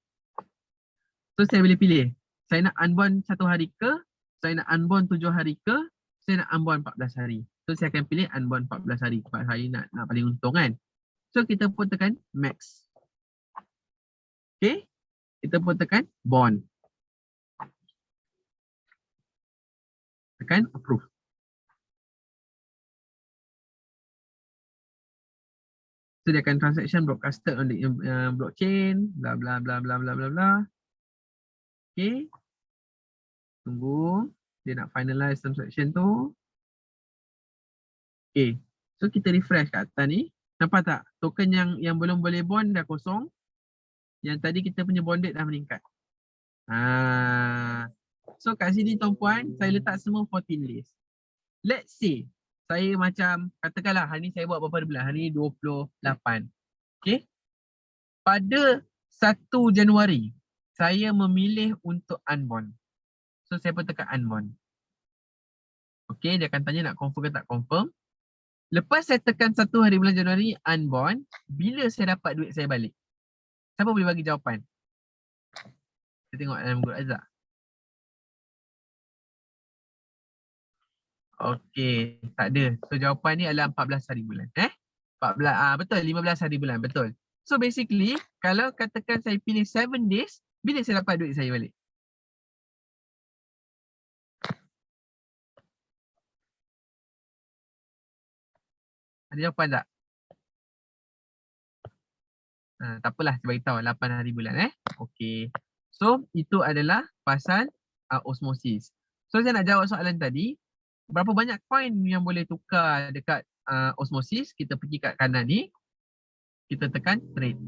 So saya boleh pilih, saya nak unbound 1 hari ke, saya nak unbound 7 hari ke, saya nak unbound 14 hari. So saya akan pilih unbound 14 hari sebab saya nak paling untung kan. So kita pun tekan max. Okay, kita pun tekan bond. Tekan approve. So dia akan transaction broadcasted on the blockchain, bla bla bla bla bla bla bla. Okay, tunggu dia nak finalize transaction tu. Okay, so kita refresh kat atas ni. Nampak tak? Token yang belum boleh bond dah kosong. Yang tadi kita punya bonded dah meningkat. So kat sini tuan-puan, saya letak semua 14 days. Let's say, saya macam, katakanlah hari ni saya buat berapa bulan? Hari ni 28. Okay. Pada 1 Januari, saya memilih untuk unbond. So saya pun tekan unbond. Okay, dia akan tanya nak confirm ke tak confirm. Lepas saya tekan 1 hari bulan Januari, unbond, bila saya dapat duit saya balik? Siapa boleh bagi jawapan? Kita tengok dalam Guru Azhar. Okey, tak ada. So jawapan ni adalah 14 hari bulan. 14, betul, 15 hari bulan, betul. So basically, kalau katakan saya pilih 7 days, bila saya dapat duit saya balik? Ada jawapan tak? Tak apalah, saya bagi tahu 8 hari bulan Okey. So itu adalah pasal osmosis. So saya nak jawab soalan tadi, berapa banyak coin yang boleh tukar dekat osmosis? Kita pergi kat kanan ni, kita tekan trade.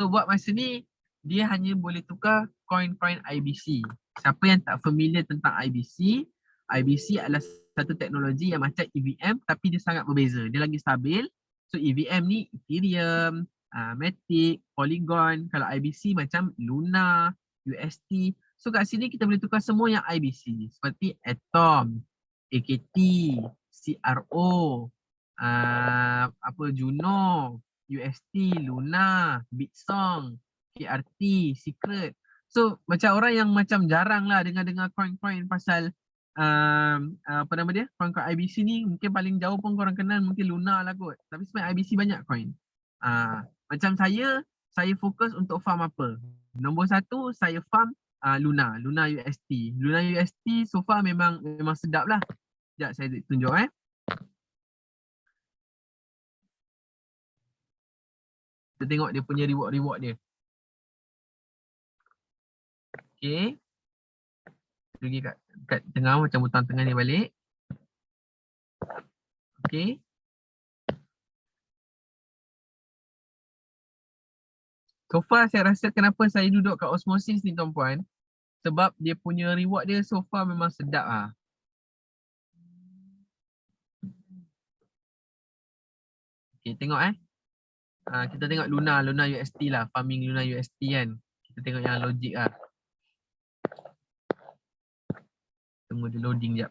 So buat masa ni dia hanya boleh tukar coin-coin IBC. Siapa yang tak familiar tentang IBC, IBC adalah satu teknologi yang macam EVM tapi dia sangat berbeza. Dia lagi stabil. So EVM ni Ethereum, Matic, Polygon. Kalau IBC macam Luna, UST. So kat sini kita boleh tukar semua yang IBC seperti Atom, AKT, CRO, Juno, UST, Luna, Bitsong, KRT, Secret. So macam orang yang macam jarang lah dengar coin-coin pasal apa nama dia, coin-coin IBC ni, mungkin paling jauh pun korang kenal mungkin Luna lah kot. Tapi sebenarnya IBC banyak coin. Macam saya fokus untuk farm apa? Nombor 1 saya farm Luna UST. Luna UST so far memang sedap lah. Sekejap saya tunjuk Kita tengok dia punya reward dia. Okay. Pergi kat tengah, macam butang tengah ni balik. Okay. So far saya rasa kenapa saya duduk kat osmosis ni tuan-puan, sebab dia punya reward dia so far memang sedap lah. Okay, tengok kita tengok Luna UST lah, farming Luna UST kan. Kita tengok yang logik lah. Tunggu dia loading jap.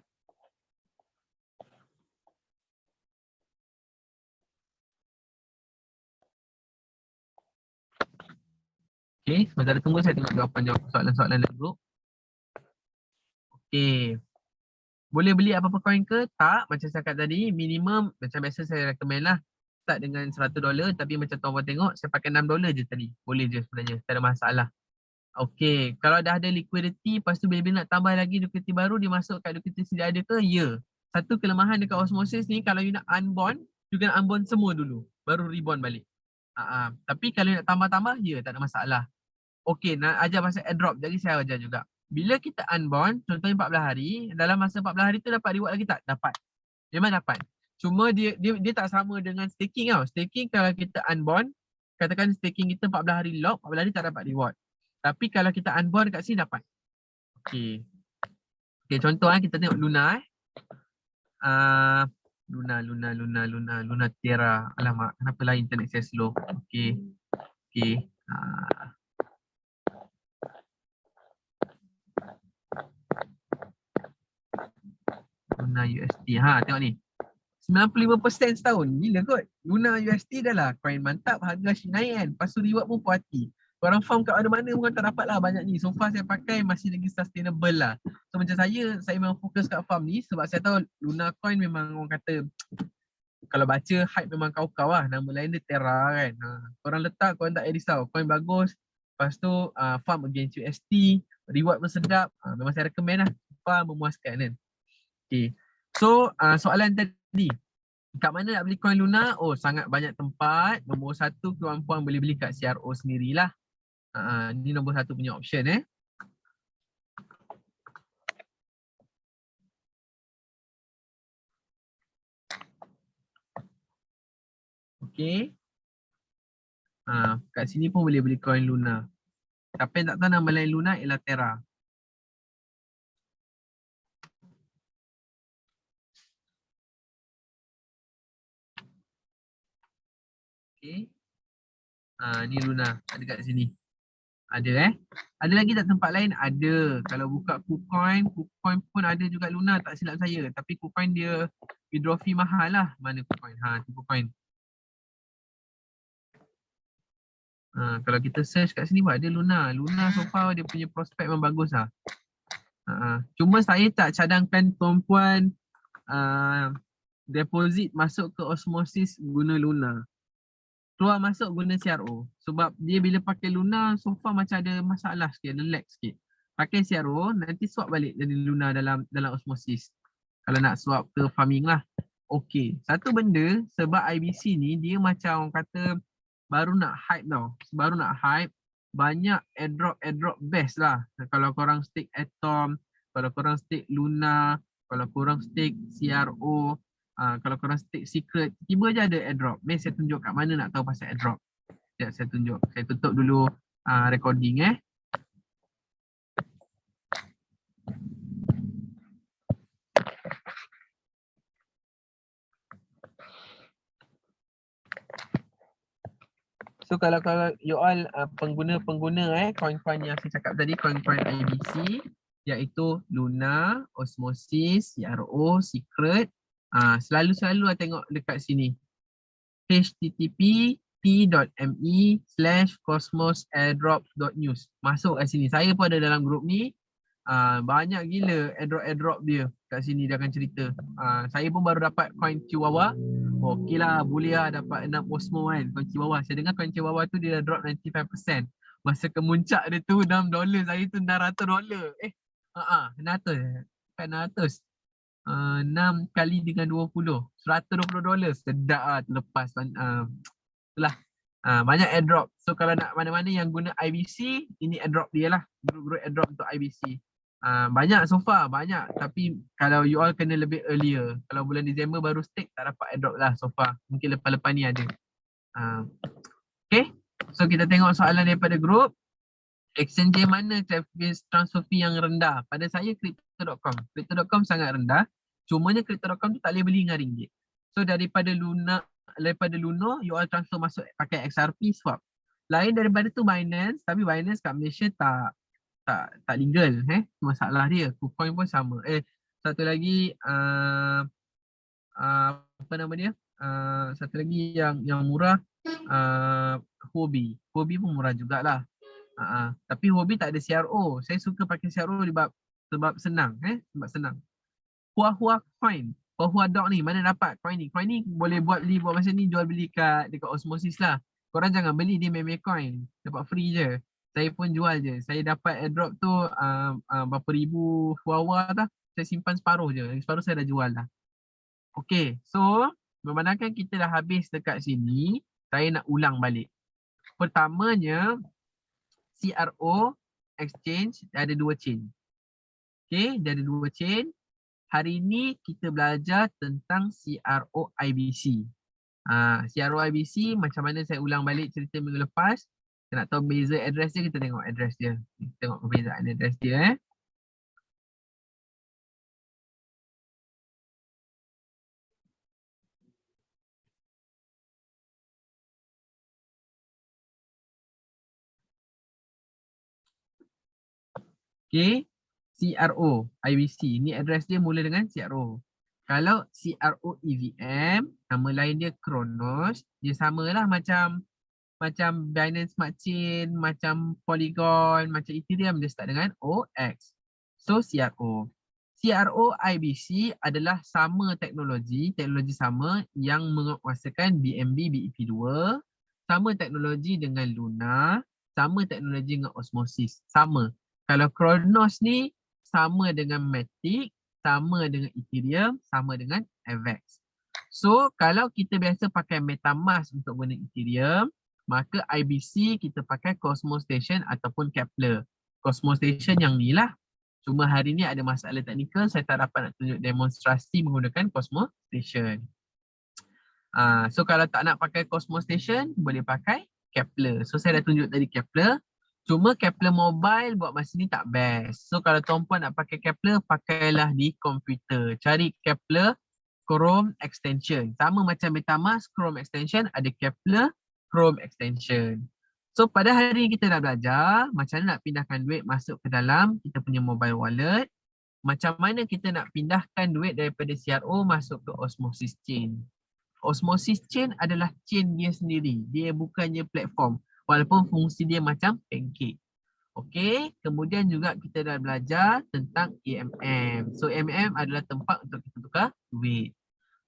Okay, sementara tunggu saya tengok jawapan soalan-soalan dalam group. Okay. Boleh beli apa-apa coin ke? Tak, macam saya cakap tadi, minimum macam biasa saya recommend lah. Start dengan $100 tapi macam tuan-tuan tengok saya pakai $6 je tadi. Boleh je sebenarnya, tak ada masalah. Okay, kalau dah ada liquidity, lepas tu bila-bila nak tambah lagi liquidity baru, dia masuk kat liquidity sedia ada ke? Ya. Satu kelemahan dekat osmosis ni, kalau you nak unbond, you kena unbond semua dulu, baru rebond balik. Tapi kalau nak tambah-tambah, ya, tak ada masalah. Okay, nak ajar pasal airdrop, jadi saya ajar juga. Bila kita unbond, contohnya 14 hari, dalam masa 14 hari tu dapat reward lagi tak? Dapat. Memang dapat. Cuma dia tak sama dengan staking tau. Staking kalau kita unbond, katakan staking kita 14 hari lock, 14 hari tak dapat reward. Tapi kalau kita unbond kat sini dapat. Okay. Okay, contoh kita tengok Luna Luna Terra. Alamak, kenapa lah internet saya slow. Okay. Okay. Luna UST. Tengok ni. 95% setahun. Gila kot. Luna UST dah lah coin mantap, harga asyik naik kan. Lepas tu reward pun puas hati. Korang farm kat mana-mana pun tak dapat lah banyak ni. So far saya pakai masih lagi sustainable lah. So macam saya memang fokus kat farm ni sebab saya tahu Luna coin memang orang kata kalau baca hype memang kau-kau lah. Nama lain dia Terra kan. Korang letak, korang tak risau. Coin bagus. Lepas tu farm against UST. Reward pun sedap. Memang saya recommend lah. Farm memuaskan kan. Okay. So soalan tadi, kat mana nak beli coin Luna? Oh, sangat banyak tempat. Nombor 1 puan-puan boleh beli kat CRO sendirilah. Ni nombor 1 punya option Okay. Kat sini pun boleh beli coin Luna. Tapi tak tahu nama lain Luna ialah Terra. Okay. Ni Luna, ada kat sini. Ada Ada lagi tak tempat lain? Ada. Kalau buka KuCoin pun ada juga Luna, tak silap saya. Tapi KuCoin dia withdraw fee mahal lah. Mana KuCoin? Tu KuCoin. Kalau kita search kat sini ada Luna. Luna so far dia punya prospek memang bagus lah. Cuma saya tak cadangkan tuan-puan deposit masuk ke osmosis guna Luna. Keluar masuk guna CRO. Sebab dia bila pakai Luna so far macam ada masalah sikit, ada lag sikit. Pakai CRO nanti swap balik jadi Luna dalam osmosis. Kalau nak swap ke farming lah. Okey, satu benda sebab IBC ni dia macam orang kata baru nak hype tau. Baru nak hype, banyak airdrop best lah. Kalau korang stake Atom, kalau korang stake Luna, kalau korang stake CRO, kalau korang stake Secret, tiba je ada airdrop. Mari saya tunjuk kat mana nak tahu pasal airdrop. Sekejap saya tunjuk. Saya tutup dulu recording So kalau you all pengguna-pengguna coin-coin yang saya cakap tadi, coin-coin IBC, iaitu Luna, Osmosis, CRO, Secret, selalu tengok dekat sini. http://cosmosairdrop.news. Masuk kat sini. Saya pun ada dalam grup ni. Banyak gila airdrop dia kat sini dia akan cerita. Saya pun baru dapat coin Chihuahua. Okey lah, boleh lah dapat 6 Osmo kan, coin Chihuahua. Saya dengar coin Chihuahua tu dia dah drop 95%. Masa kemuncak dia tu $6, saya tu $600. 600. Bukan 600. 6 kali dengan 20. $120. Sedap lah, terlepas. Itulah. Banyak airdrop. So kalau nak mana-mana yang guna IBC, ini airdrop dia lah. Group airdrop untuk IBC. Banyak so far, banyak. Tapi kalau you all kena lebih earlier. Kalau bulan Disember baru stake, tak dapat airdrop lah so far. Mungkin lepas-lepas ni ada. Okay. So kita tengok soalan daripada group. Exchange mana transfer fee yang rendah? Pada saya Crypto.com. Crypto.com sangat rendah. Cumanya Crypto.com tu tak boleh beli dengan ringgit. So daripada Luna, you all transfer masuk pakai XRP swap. Lain daripada tu Binance, tapi Binance kat Malaysia tak legal. Masalah dia. KuCoin pun sama. Satu lagi apa nama dia? Satu lagi yang murah, Huobi. Huobi pun murah jugalah. Tapi Huobi tak ada CRO. Saya suka pakai CRO sebab senang. Sebab senang. Huahua Coin. Huahua Dog ni mana dapat coin ni? Coin ni boleh buat macam ni, jual beli dekat Osmosis lah. Korang jangan beli, dia meme coin. Dapat free je. Saya pun jual je. Saya dapat airdrop tu berapa ribu Huahua dah. Saya simpan separuh je. Separuh saya dah jual dah. Okay, so memandangkan kita dah habis dekat sini, saya nak ulang balik. Pertamanya, CRO exchange ada 2 chain. Okay, dia ada 2 chain. Hari ni kita belajar tentang CRO IBC. CRO IBC macam mana saya ulang balik cerita minggu lepas. Kita nak tahu beza address dia, kita tengok address dia. Kita tengok perbezaan address dia. Okay, CRO IBC. Ni address dia mula dengan CRO. Kalau CRO EVM, nama lain dia Kronos. Dia samalah macam Binance Smart Chain, macam Polygon, macam Ethereum, dia start dengan OX. So CRO. CRO IBC adalah sama teknologi sama yang menguasakan BNB BEP2, sama teknologi dengan Luna, sama teknologi dengan Osmosis, sama. Kalau Kronos ni sama dengan Matic, sama dengan Ethereum, sama dengan Avex. So kalau kita biasa pakai MetaMask untuk guna Ethereum, maka IBC kita pakai Cosmos Station ataupun Kepler. Cosmos Station yang ni lah. Cuma hari ni ada masalah teknikal, saya tak dapat nak tunjuk demonstrasi menggunakan Cosmos Station. So kalau tak nak pakai Cosmos Station, boleh pakai Kepler. So saya dah tunjuk tadi Kepler. Cuma Kepler mobile buat masa ni tak best. So kalau tuan-puan nak pakai Kepler, pakailah di komputer. Cari Kepler Chrome Extension. Sama macam MetaMask, Chrome Extension, ada Kepler Chrome Extension. So pada hari ini kita dah belajar macam mana nak pindahkan duit masuk ke dalam kita punya mobile wallet. Macam mana kita nak pindahkan duit daripada CRO masuk ke Osmosis Chain. Osmosis Chain adalah chain dia sendiri. Dia bukannya platform. walaupun fungsi dia macam pancake. Okey, kemudian juga kita dah belajar tentang AMM. So AMM adalah tempat untuk kita tukar duit.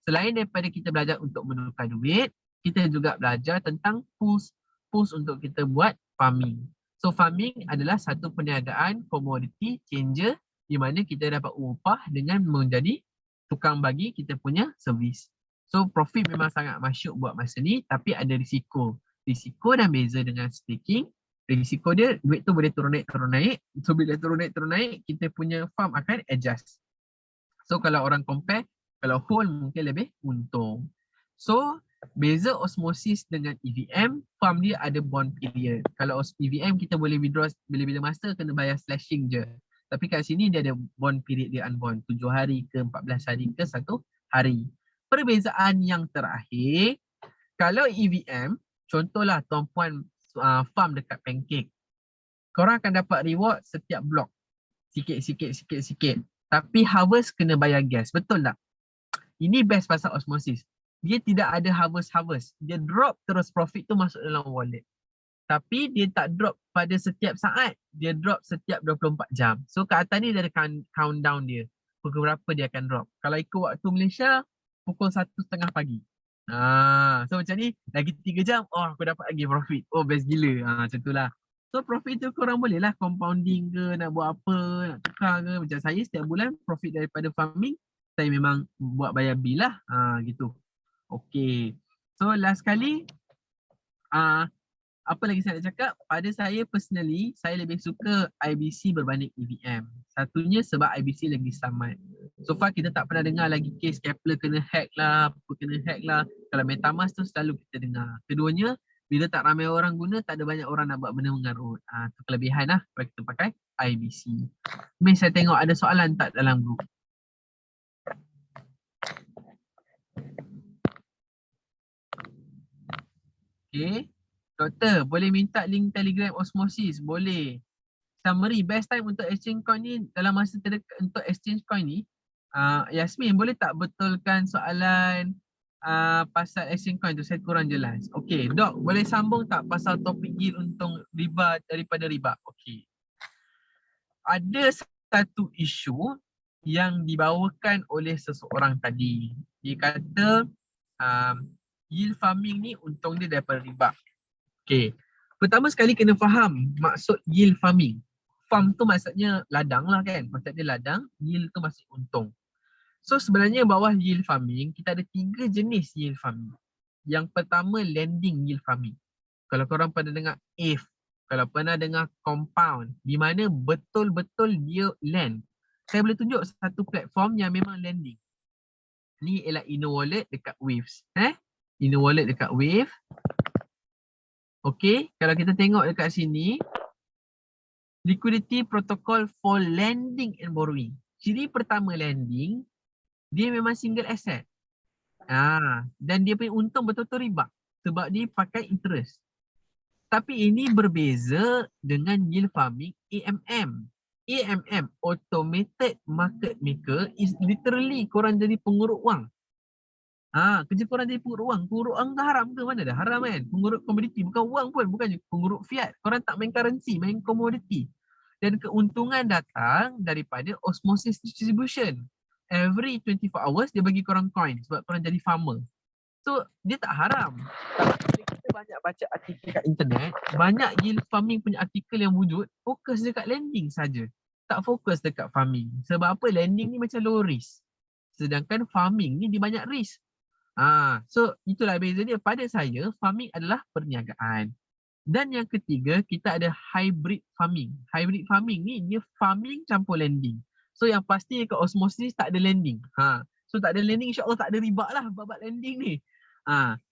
Selain daripada kita belajar untuk menukar duit, kita juga belajar tentang pools. Pools untuk kita buat farming. So farming adalah satu perniagaan commodity changer di mana kita dapat upah dengan menjadi tukang bagi kita punya servis. So profit memang sangat masyuk buat masa ni, tapi ada risiko. Risiko dah beza dengan staking. Risiko dia duit tu boleh turun naik. So bila turun naik, kita punya farm akan adjust. So kalau orang compare, kalau hold mungkin lebih untung. So beza osmosis dengan EVM, farm dia ada bond period. Kalau EVM kita boleh withdraw bila-bila masa, kena bayar slashing je. Tapi kat sini dia ada bond period dia unbond, 7 hari ke 14 hari ke 1 hari. Perbezaan yang terakhir, kalau EVM, contohlah tuan-puan farm dekat pancake, korang akan dapat reward setiap blok. Sikit. Tapi harvest kena bayar gas, betul tak? Ini best pasal osmosis. Dia tidak ada harvest. Dia drop terus profit tu masuk dalam wallet. Tapi dia tak drop pada setiap saat. Dia drop setiap 24 jam. So kat atas ni dia ada countdown dia. Pukul berapa dia akan drop. Kalau ikut waktu Malaysia, pukul 1:30 pagi. So macam ni, lagi 3 jam, aku dapat lagi profit. Oh best gila. Macam tu lah. So profit tu korang boleh lah compounding ke, nak buat apa, nak tukar ke. Macam saya setiap bulan profit daripada farming, saya memang buat bayar bil lah. Gitu. Okay. So last kali, apa lagi saya nak cakap? Pada saya personally, saya lebih suka IBC berbanding EVM. Satunya sebab IBC lagi selamat. So far kita tak pernah dengar lagi case Kepler kena hack lah, apa kena hack lah. Kalau MetaMask tu selalu kita dengar. Keduanya, bila tak ramai orang guna, tak ada banyak orang nak buat benda mengarut. Itu kelebihan lah kalau kita pakai IBC. Mari saya tengok ada soalan tak dalam group. Okay. Doktor, boleh minta link Telegram Osmosis? Boleh. Summary, best time untuk exchange coin ni dalam masa terdekat untuk exchange coin ni. Yasmin, boleh tak betulkan soalan pasal exchange coin tu? Saya kurang jelas. Okay, Dok, boleh sambung tak pasal topik yield untung riba daripada riba? Okay. Ada satu isu yang dibawakan oleh seseorang tadi. Dia kata yield farming ni untung dia daripada riba. Okay. Pertama sekali kena faham maksud yield farming. Farm tu maksudnya ladang lah kan. Maksudnya ladang, yield tu masih untung. So sebenarnya bawah yield farming, kita ada 3 jenis yield farming. Yang pertama lending yield farming. Kalau korang pernah dengar AIF, kalau pernah dengar compound, di mana betul-betul dia lend. Saya boleh tunjuk satu platform yang memang lending. Ni ialah InnoWallet dekat Waves. InnoWallet dekat Wave. Okay, kalau kita tengok dekat sini, liquidity protocol for lending and borrowing. Ciri pertama lending, dia memang single asset. Dan dia punya untung betul-betul riba sebab dia pakai interest. Tapi ini berbeza dengan yield farming AMM. AMM, Automated Market Maker, is literally korang jadi pengurut wang. Kerja korang jadi pengurut wang. Pengurut wang tu haram ke? Mana dah haram kan? Pengurut komoditi, bukan wang pun, bukan pengurut fiat. Korang tak main currency, main komoditi. Dan keuntungan datang daripada osmosis distribution. Every 24 hours dia bagi korang coin sebab korang jadi farmer. So dia tak haram. Tapi kita banyak baca artikel kat internet, banyak yield farming punya artikel yang wujud fokus dekat lending saja. Tak fokus dekat farming. Sebab apa? Lending ni macam low risk. Sedangkan farming ni dia banyak risk. So itulah beza dia. Pada saya, farming adalah perniagaan. Dan yang ketiga, kita ada hybrid farming. Hybrid farming ni dia farming campur lending. So yang pasti ke osmosis tak ada lending. So tak ada lending, insya-Allah tak ada riba lah bab lending ni.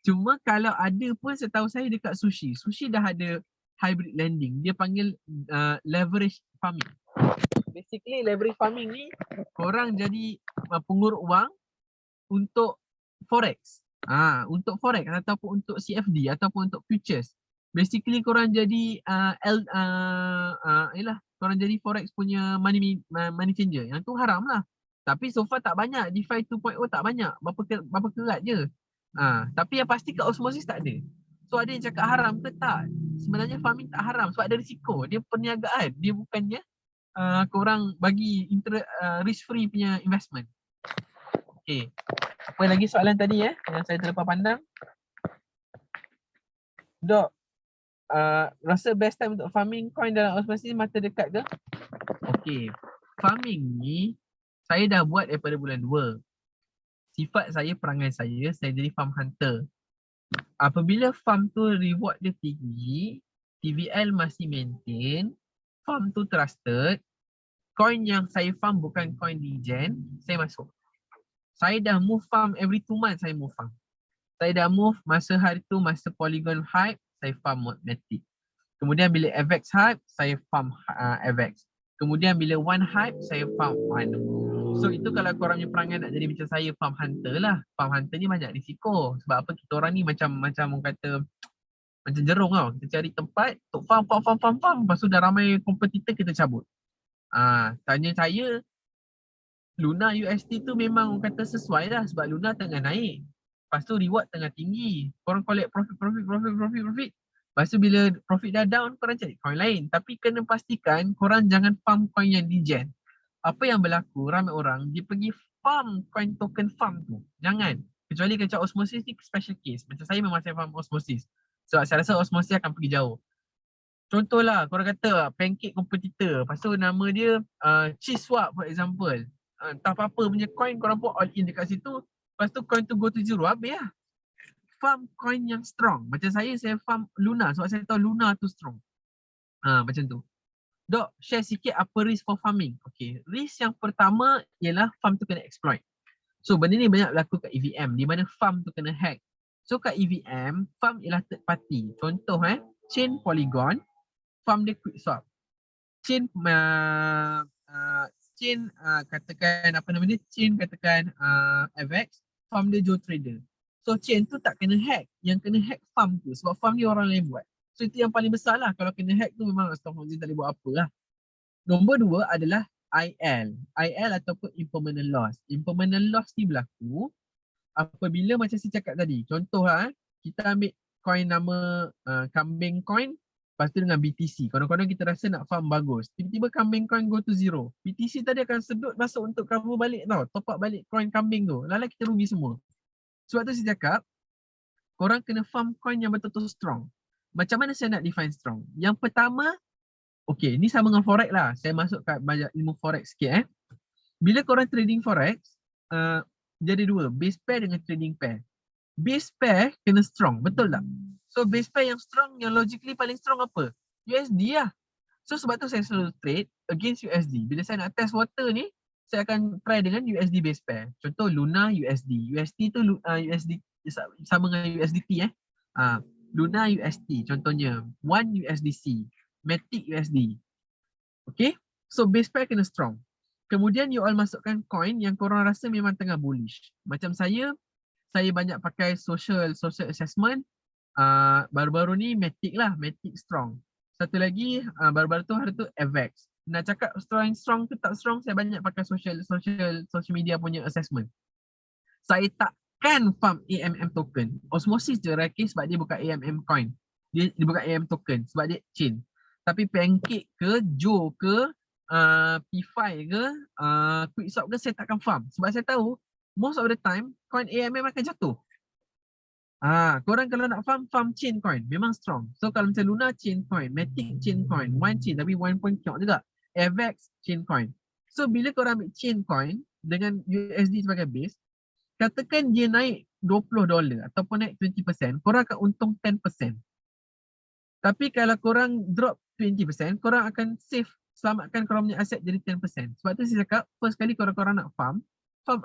Cuma kalau ada pun setahu saya dekat sushi. Sushi dah ada hybrid lending. Dia panggil leverage farming. Basically leverage farming ni korang jadi pengurut wang untuk forex. Untuk forex ataupun untuk CFD ataupun untuk futures. Basically korang jadi korang jadi forex punya money changer. Yang tu haram lah. Tapi so far tak banyak. DeFi 2.0 tak banyak. Berapa kerat je. Tapi yang pasti kat osmosis tak ada. So ada yang cakap haram ke? Tak. Sebenarnya farming tak haram sebab ada risiko. Dia perniagaan. Dia bukannya korang bagi risk free punya investment. Okay. Apa lagi soalan tadi yang saya terlepas pandang? Dok, rasa best time untuk farming coin dalam osmosis masa dekat ke? Okay. Farming ni saya dah buat daripada bulan 2. Sifat saya, perangai saya jadi farm hunter. Apabila farm tu reward dia tinggi, TVL masih maintain, farm tu trusted, coin yang saya farm bukan coin degen, saya masuk. Saya dah move farm every 2 months saya move farm. Saya dah move masa hari tu, masa Polygon hype, saya farm Matic. Kemudian bila AVAX hype, saya farm AVAX. Kemudian bila One hype, saya farm One. So itu kalau korang punya perangai nak jadi macam saya, farm hunter lah. Farm hunter ni banyak risiko. Sebab apa, kita orang ni macam orang kata macam jerung tau. Kita cari tempat untuk farm. Lepas tu dah ramai kompetitor, kita cabut. Tanya saya, Luna UST tu memang orang kata sesuai lah sebab Luna tengah naik. Lepas tu reward tengah tinggi. Korang collect profit. Lepas tu bila profit dah down, korang cari coin lain. Tapi kena pastikan korang jangan farm coin yang degen. Apa yang berlaku, ramai orang dia pergi farm coin token farm tu. Jangan. Kecuali macam osmosis ni special case. Macam saya memang saya farm osmosis. Sebab saya rasa osmosis akan pergi jauh. Contohlah, korang kata pancake competitor. Lepas tu nama dia cheese swap for example. Entah apa-apa punya coin korang pun all in dekat situ. Lepas tu coin tu go to zero, habis lah. Farm coin yang strong. Macam saya farm Luna sebab saya tahu Luna tu strong. Macam tu. Dok, share sikit apa risk for farming. Okay, risk yang pertama ialah farm tu kena exploit. So benda ni banyak berlaku kat EVM di mana farm tu kena hack. So kat EVM, farm ialah third party. Contoh chain Polygon, farm dia QuickSwap. Chain katakan apa nama dia, chain katakan AVAX, farm dia Joe Trader. So chain tu tak kena hack, yang kena hack farm tu sebab farm ni orang lain buat. So itu yang paling besar lah, kalau kena hack tu memang Astaghfirullahaladzim tak boleh buat apa lah. Nombor 2 adalah IL ataupun impermanent loss. Impermanent loss ni berlaku apabila macam saya cakap tadi, contoh lah kita ambil coin nama kambing coin. Lepas tu dengan BTC, kadang-kadang kita rasa nak farm bagus. Tiba-tiba kambing coin go to zero. BTC tadi akan sedut masuk untuk cover balik tau. Top up balik coin kambing tu. Lala kita rugi semua. Sebab tu saya cakap, korang kena farm coin yang betul-betul strong. Macam mana saya nak define strong? Yang pertama, okay, ni sama dengan forex lah. Saya masuk kat banyak ilmu forex sikit Bila korang trading forex, jadi dua, base pair dengan trading pair. Base pair kena strong, betul tak? So base pair yang strong, yang logically paling strong apa? USD lah. So sebab tu saya selalu trade against USD. Bila saya nak test water ni, saya akan try dengan USD base pair. Contoh Luna USD. USD tu USD sama dengan USDT Luna USD contohnya. One USDC. Matic USD. Okay? So base pair kena strong. Kemudian you all masukkan coin yang korang rasa memang tengah bullish. Macam saya banyak pakai social assessment. Baru-baru ni Matic lah, Matic strong. Satu lagi baru-baru tu hari tu AVAX. Nak cakap strong ke tak strong, saya banyak pakai social media punya assessment. Saya takkan farm AMM token. Osmosis je rakis sebab dia bukan AMM coin. Dia bukan AMM token sebab dia chain. Tapi Pancake ke, Joe ke, P5 ke, QuickSwap ke, saya takkan farm. Sebab saya tahu most of the time coin AMM akan jatuh. Korang kalau nak farm chain coin memang strong. So kalau macam Luna chain coin, Matic chain coin, One chain tapi One pun kiok juga. AVAX chain coin. So bila korang ambil chain coin dengan USD sebagai base, katakan dia naik $20 ataupun naik 20%, korang akan untung 10%. Tapi kalau korang drop 20%, korang akan save, selamatkan korang punya aset jadi 10%. Sebab tu saya cakap, first kali korang nak farm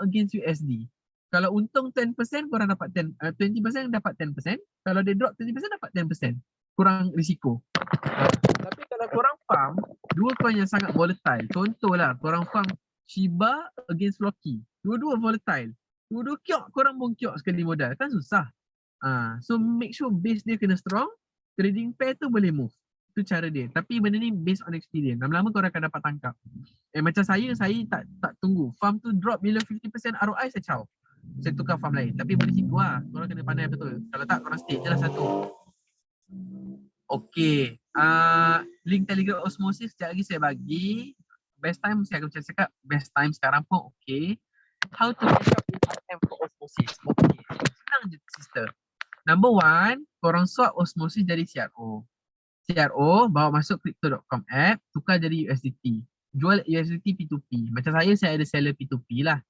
against USD. Kalau untung 10%, korang dapat 20% dapat 10%. Kalau dia drop 20% dapat 10%. Kurang risiko. Tapi kalau korang farm dua coin yang sangat volatile. Contohlah, korang farm Shiba against Floki. Dua-dua volatile. Dua-dua kiok, korang pun kiok sekali modal. Kan susah. So make sure base dia kena strong. Trading pair tu boleh move. Itu cara dia. Tapi benda ni based on experience. Lama-lama korang akan dapat tangkap. Macam saya tak tunggu. Farm tu drop bila 50% ROI, saya caw. Saya tukar farm lain. Tapi berisiko lah. Korang kena pandai betul. Kalau tak, korang stay je lah satu. Okey. Link Telegram Osmosis sekejap lagi saya bagi. Best time saya akan cakap best time sekarang pun okey. How to catch up with IM for Osmosis. Okey. Senang je sister. Number one, korang swap Osmosis jadi CRO. CRO bawa masuk crypto.com app, tukar jadi USDT. Jual USDT P2P. Macam saya ada seller P2P lah.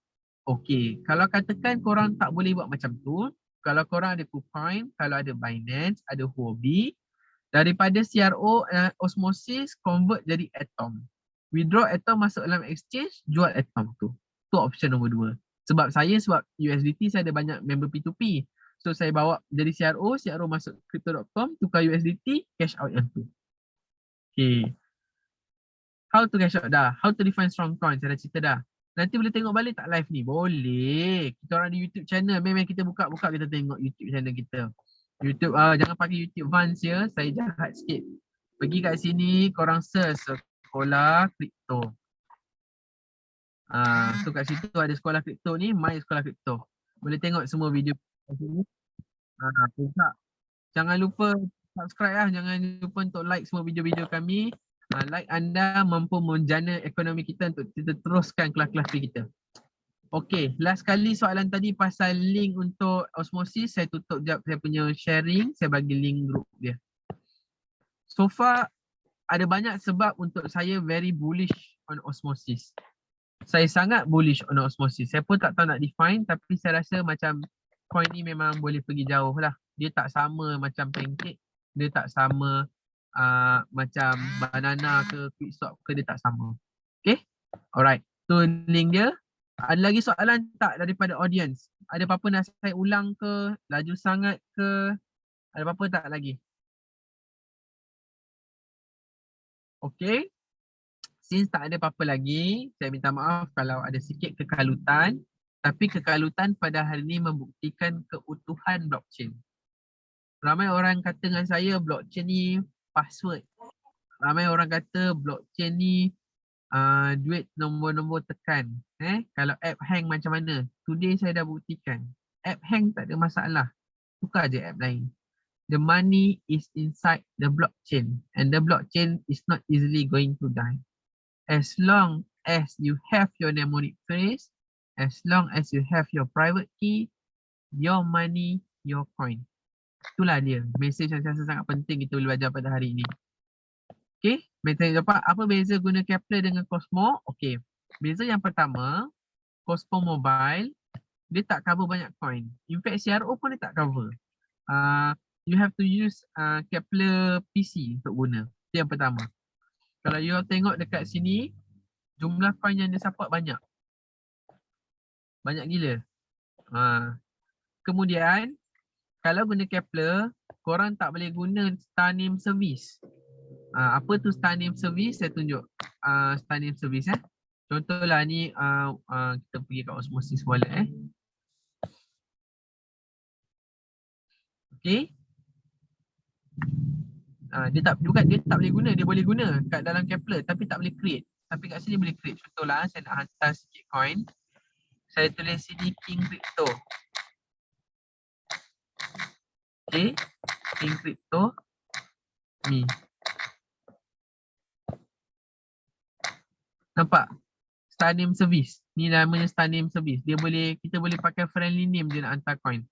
Okey, kalau katakan korang tak boleh buat macam tu, kalau korang ada KuCoin, kalau ada Binance, ada Huobi, daripada CRO Osmosis convert jadi Atom. Withdraw Atom masuk dalam exchange, jual Atom tu. Tu option nombor 2. Sebab USDT saya ada banyak member P2P. So saya bawa jadi CRO masuk crypto.com, tukar USDT, cash out yang tu. Okay. How to cash out dah. How to define strong coin, saya dah cerita dah. Nanti boleh tengok balik tak live ni? Boleh. Kita orang di YouTube channel, memang kita buka-buka kita tengok YouTube channel kita. YouTube, jangan pakai YouTube Vans ya, saya jahat sikit. Pergi kat sini, korang search sekolah kripto. So kat situ ada sekolah kripto ni, My Sekolah Kripto. Boleh tengok semua video kat sini. Jangan lupa subscribe lah, jangan lupa untuk like semua video-video kami. Like anda mampu menjana ekonomi kita untuk kita teruskan kelas-kelas kita. Okay, last kali soalan tadi pasal link untuk Osmosis, saya tutup jap saya punya sharing, saya bagi link group dia. So far, ada banyak sebab untuk saya very bullish on Osmosis. Saya sangat bullish on Osmosis. Saya pun tak tahu nak define, tapi saya rasa macam coin ni memang boleh pergi jauh lah. Dia tak sama macam pancake, dia tak sama macam banana ke quickswap ke, dia tak sama. Okay, alright. Tu link dia. Ada lagi soalan tak daripada audience? Ada apa-apa nak saya ulang ke? Laju sangat ke? Ada apa-apa tak lagi? Okay. Since tak ada apa-apa lagi, saya minta maaf kalau ada sikit kekalutan. Tapi kekalutan pada hari ini membuktikan keutuhan blockchain. Ramai orang kata dengan saya blockchain ni password. Ramai orang kata blockchain ni duit nombor-nombor tekan. Kalau app hang macam mana? Today saya dah buktikan. App hang tak ada masalah. Tukar je app lain. The money is inside the blockchain and the blockchain is not easily going to die. As long as you have your mnemonic phrase, as long as you have your private key, your money, your coin. Itulah dia. Mesej yang saya rasa sangat penting kita boleh belajar pada hari ini. Okay, apa beza guna Kepler dengan Cosmo? Okay, beza yang pertama, Cosmo Mobile, dia tak cover banyak coin. In fact, CRO pun dia tak cover. You have to use Kepler PC untuk guna. Itu yang pertama. Kalau you tengok dekat sini, jumlah coin yang dia support banyak. Banyak gila. Kemudian, kalau guna Kepler, korang tak boleh guna star name service. Apa tu star name service? Saya tunjuk star name service. Contohlah ni kita pergi kat Osmosis Wallet. Okay. Dia tak boleh guna, dia boleh guna kat dalam Kepler tapi tak boleh create. Tapi kat sini boleh create. Contohlah saya nak hantar sikit coin. Saya tulis sini King Crypto. Okay. King Crypto. Ni. Nampak? Star name service. Ni namanya star name service. Kita boleh pakai friendly name je nak hantar coin.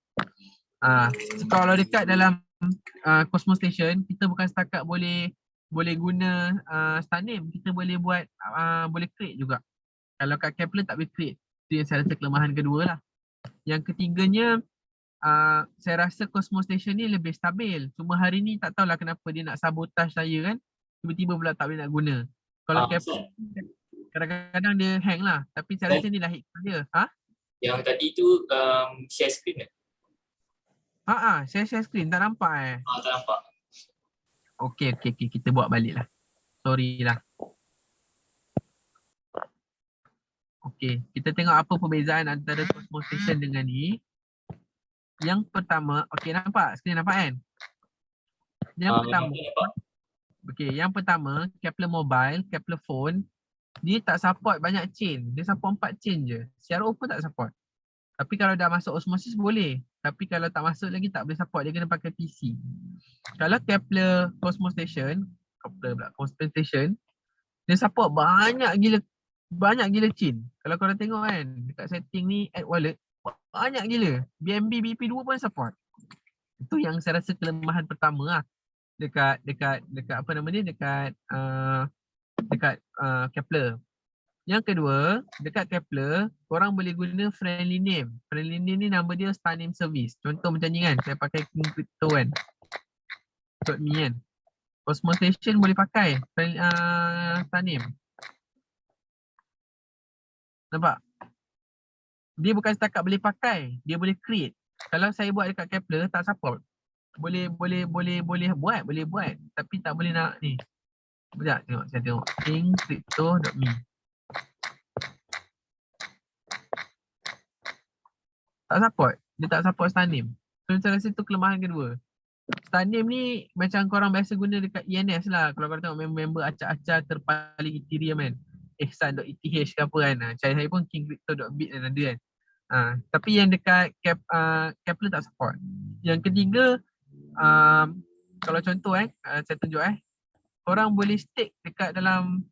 Kalau dekat dalam Cosmo Station, kita bukan setakat boleh guna star name, kita boleh buat boleh create juga. Kalau kat Kepler tak boleh create. Itu yang saya rasa kelemahan kedua lah. Yang ketiganya, saya rasa Cosmo Station ni lebih stabil. Cuma hari ni tak tahulah kenapa dia nak sabotage saya kan. Tiba-tiba pula tak boleh nak guna. Kalau Kepler kadang-kadang dia hang lah. Tapi saya rasa ni lah hikmah dia. Yang tadi tu share screen ke? Saya share screen. Tak nampak Tak nampak. Okay. Kita buat balik lah. Sorry lah. Okay. Kita tengok apa perbezaan antara Cosmo Station dengan ni. Yang pertama, okay, nampak? Screen nampak kan? Yang pertama, Kepler Mobile, Kepler Phone, dia tak support banyak chain. Dia support 4 chain je. CRO pun tak support. Tapi kalau dah masuk osmosis boleh. Tapi kalau tak masuk lagi tak boleh support, dia kena pakai PC. Kalau Kepler Cosmos Station, Cosmos Station, dia support banyak gila chain. Kalau korang tengok kan dekat setting ni add wallet, banyak gila. BNB BP2 pun support. Itu yang saya rasa kelemahan pertama lah dekat apa nama dia, dekat Kepler. Yang kedua, dekat Kepler, korang boleh guna friendly name. Friendly name ni nama dia star name service. Contoh macam ni kan, saya pakai crypto kan. .me kan. Cosmos Station boleh pakai star name. Nampak? Dia bukan setakat boleh pakai, dia boleh create. Kalau saya buat dekat Kepler tak support. Boleh buat, tapi tak boleh nak ni. Sekejap tengok, saya tengok. Crypto.me. Tak support. Dia tak support star name. So saya rasa tu kelemahan kedua. Star name ni macam korang biasa guna dekat ENS lah. Kalau korang tengok member acak-acak terpaling Ethereum kan. Ehsan.eth ke apa kan. Saya pun kingcrypto.bit kan ada kan. Tapi yang dekat Kepler tak support. Yang ketiga, kalau contoh saya tunjuk korang boleh stake dekat dalam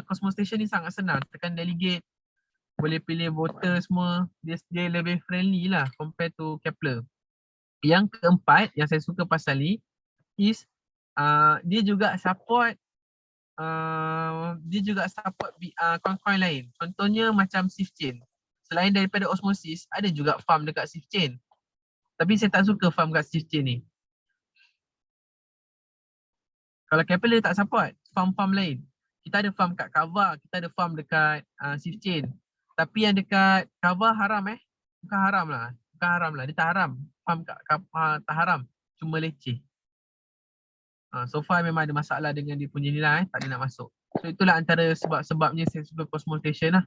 Cosmos Station ni sangat senang. Tekan delegate, boleh pilih voter semua. Dia lebih friendly lah compare to Kepler. Yang keempat yang saya suka pasal ni is dia juga support coin-coin lain. Contohnya macam SafeChain. Selain daripada Osmosis, ada juga farm dekat SafeChain. Tapi saya tak suka farm kat SafeChain ni. Kalau Kepler tak support farm-farm lain. Kita ada farm kat Kava, kita ada farm dekat SafeChain. Tapi yang dekat Kava haram Bukan haram lah. Dia tak haram. Farm kat tak haram. Cuma leceh. So far memang ada masalah dengan dia punya nilai, tak ada nak masuk. So itulah antara sebab-sebabnya saya suka Cosmos Station lah.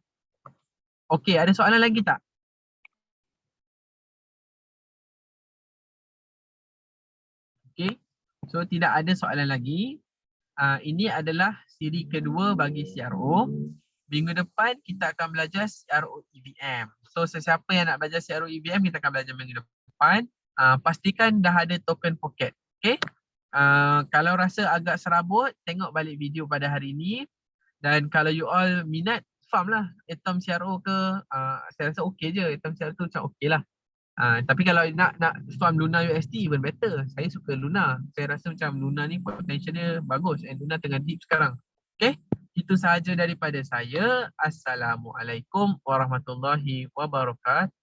Okey, ada soalan lagi tak? Okey. So tidak ada soalan lagi. Ini adalah siri kedua bagi CRO. Minggu depan kita akan belajar CRO EVM. So sesiapa yang nak belajar CRO EVM, kita akan belajar minggu depan. Pastikan dah ada token pocket. Okey. Kalau rasa agak serabut, tengok balik video pada hari ini. Dan kalau you all minat, farm lah Atom CRO ke, saya rasa okey je. Atom CRO tu macam okey lah. Tapi kalau nak farm Luna UST even better. Saya suka Luna. Saya rasa macam Luna ni potential dia bagus. And Luna tengah deep sekarang. Okay, itu sahaja daripada saya. Assalamualaikum warahmatullahi wabarakatuh.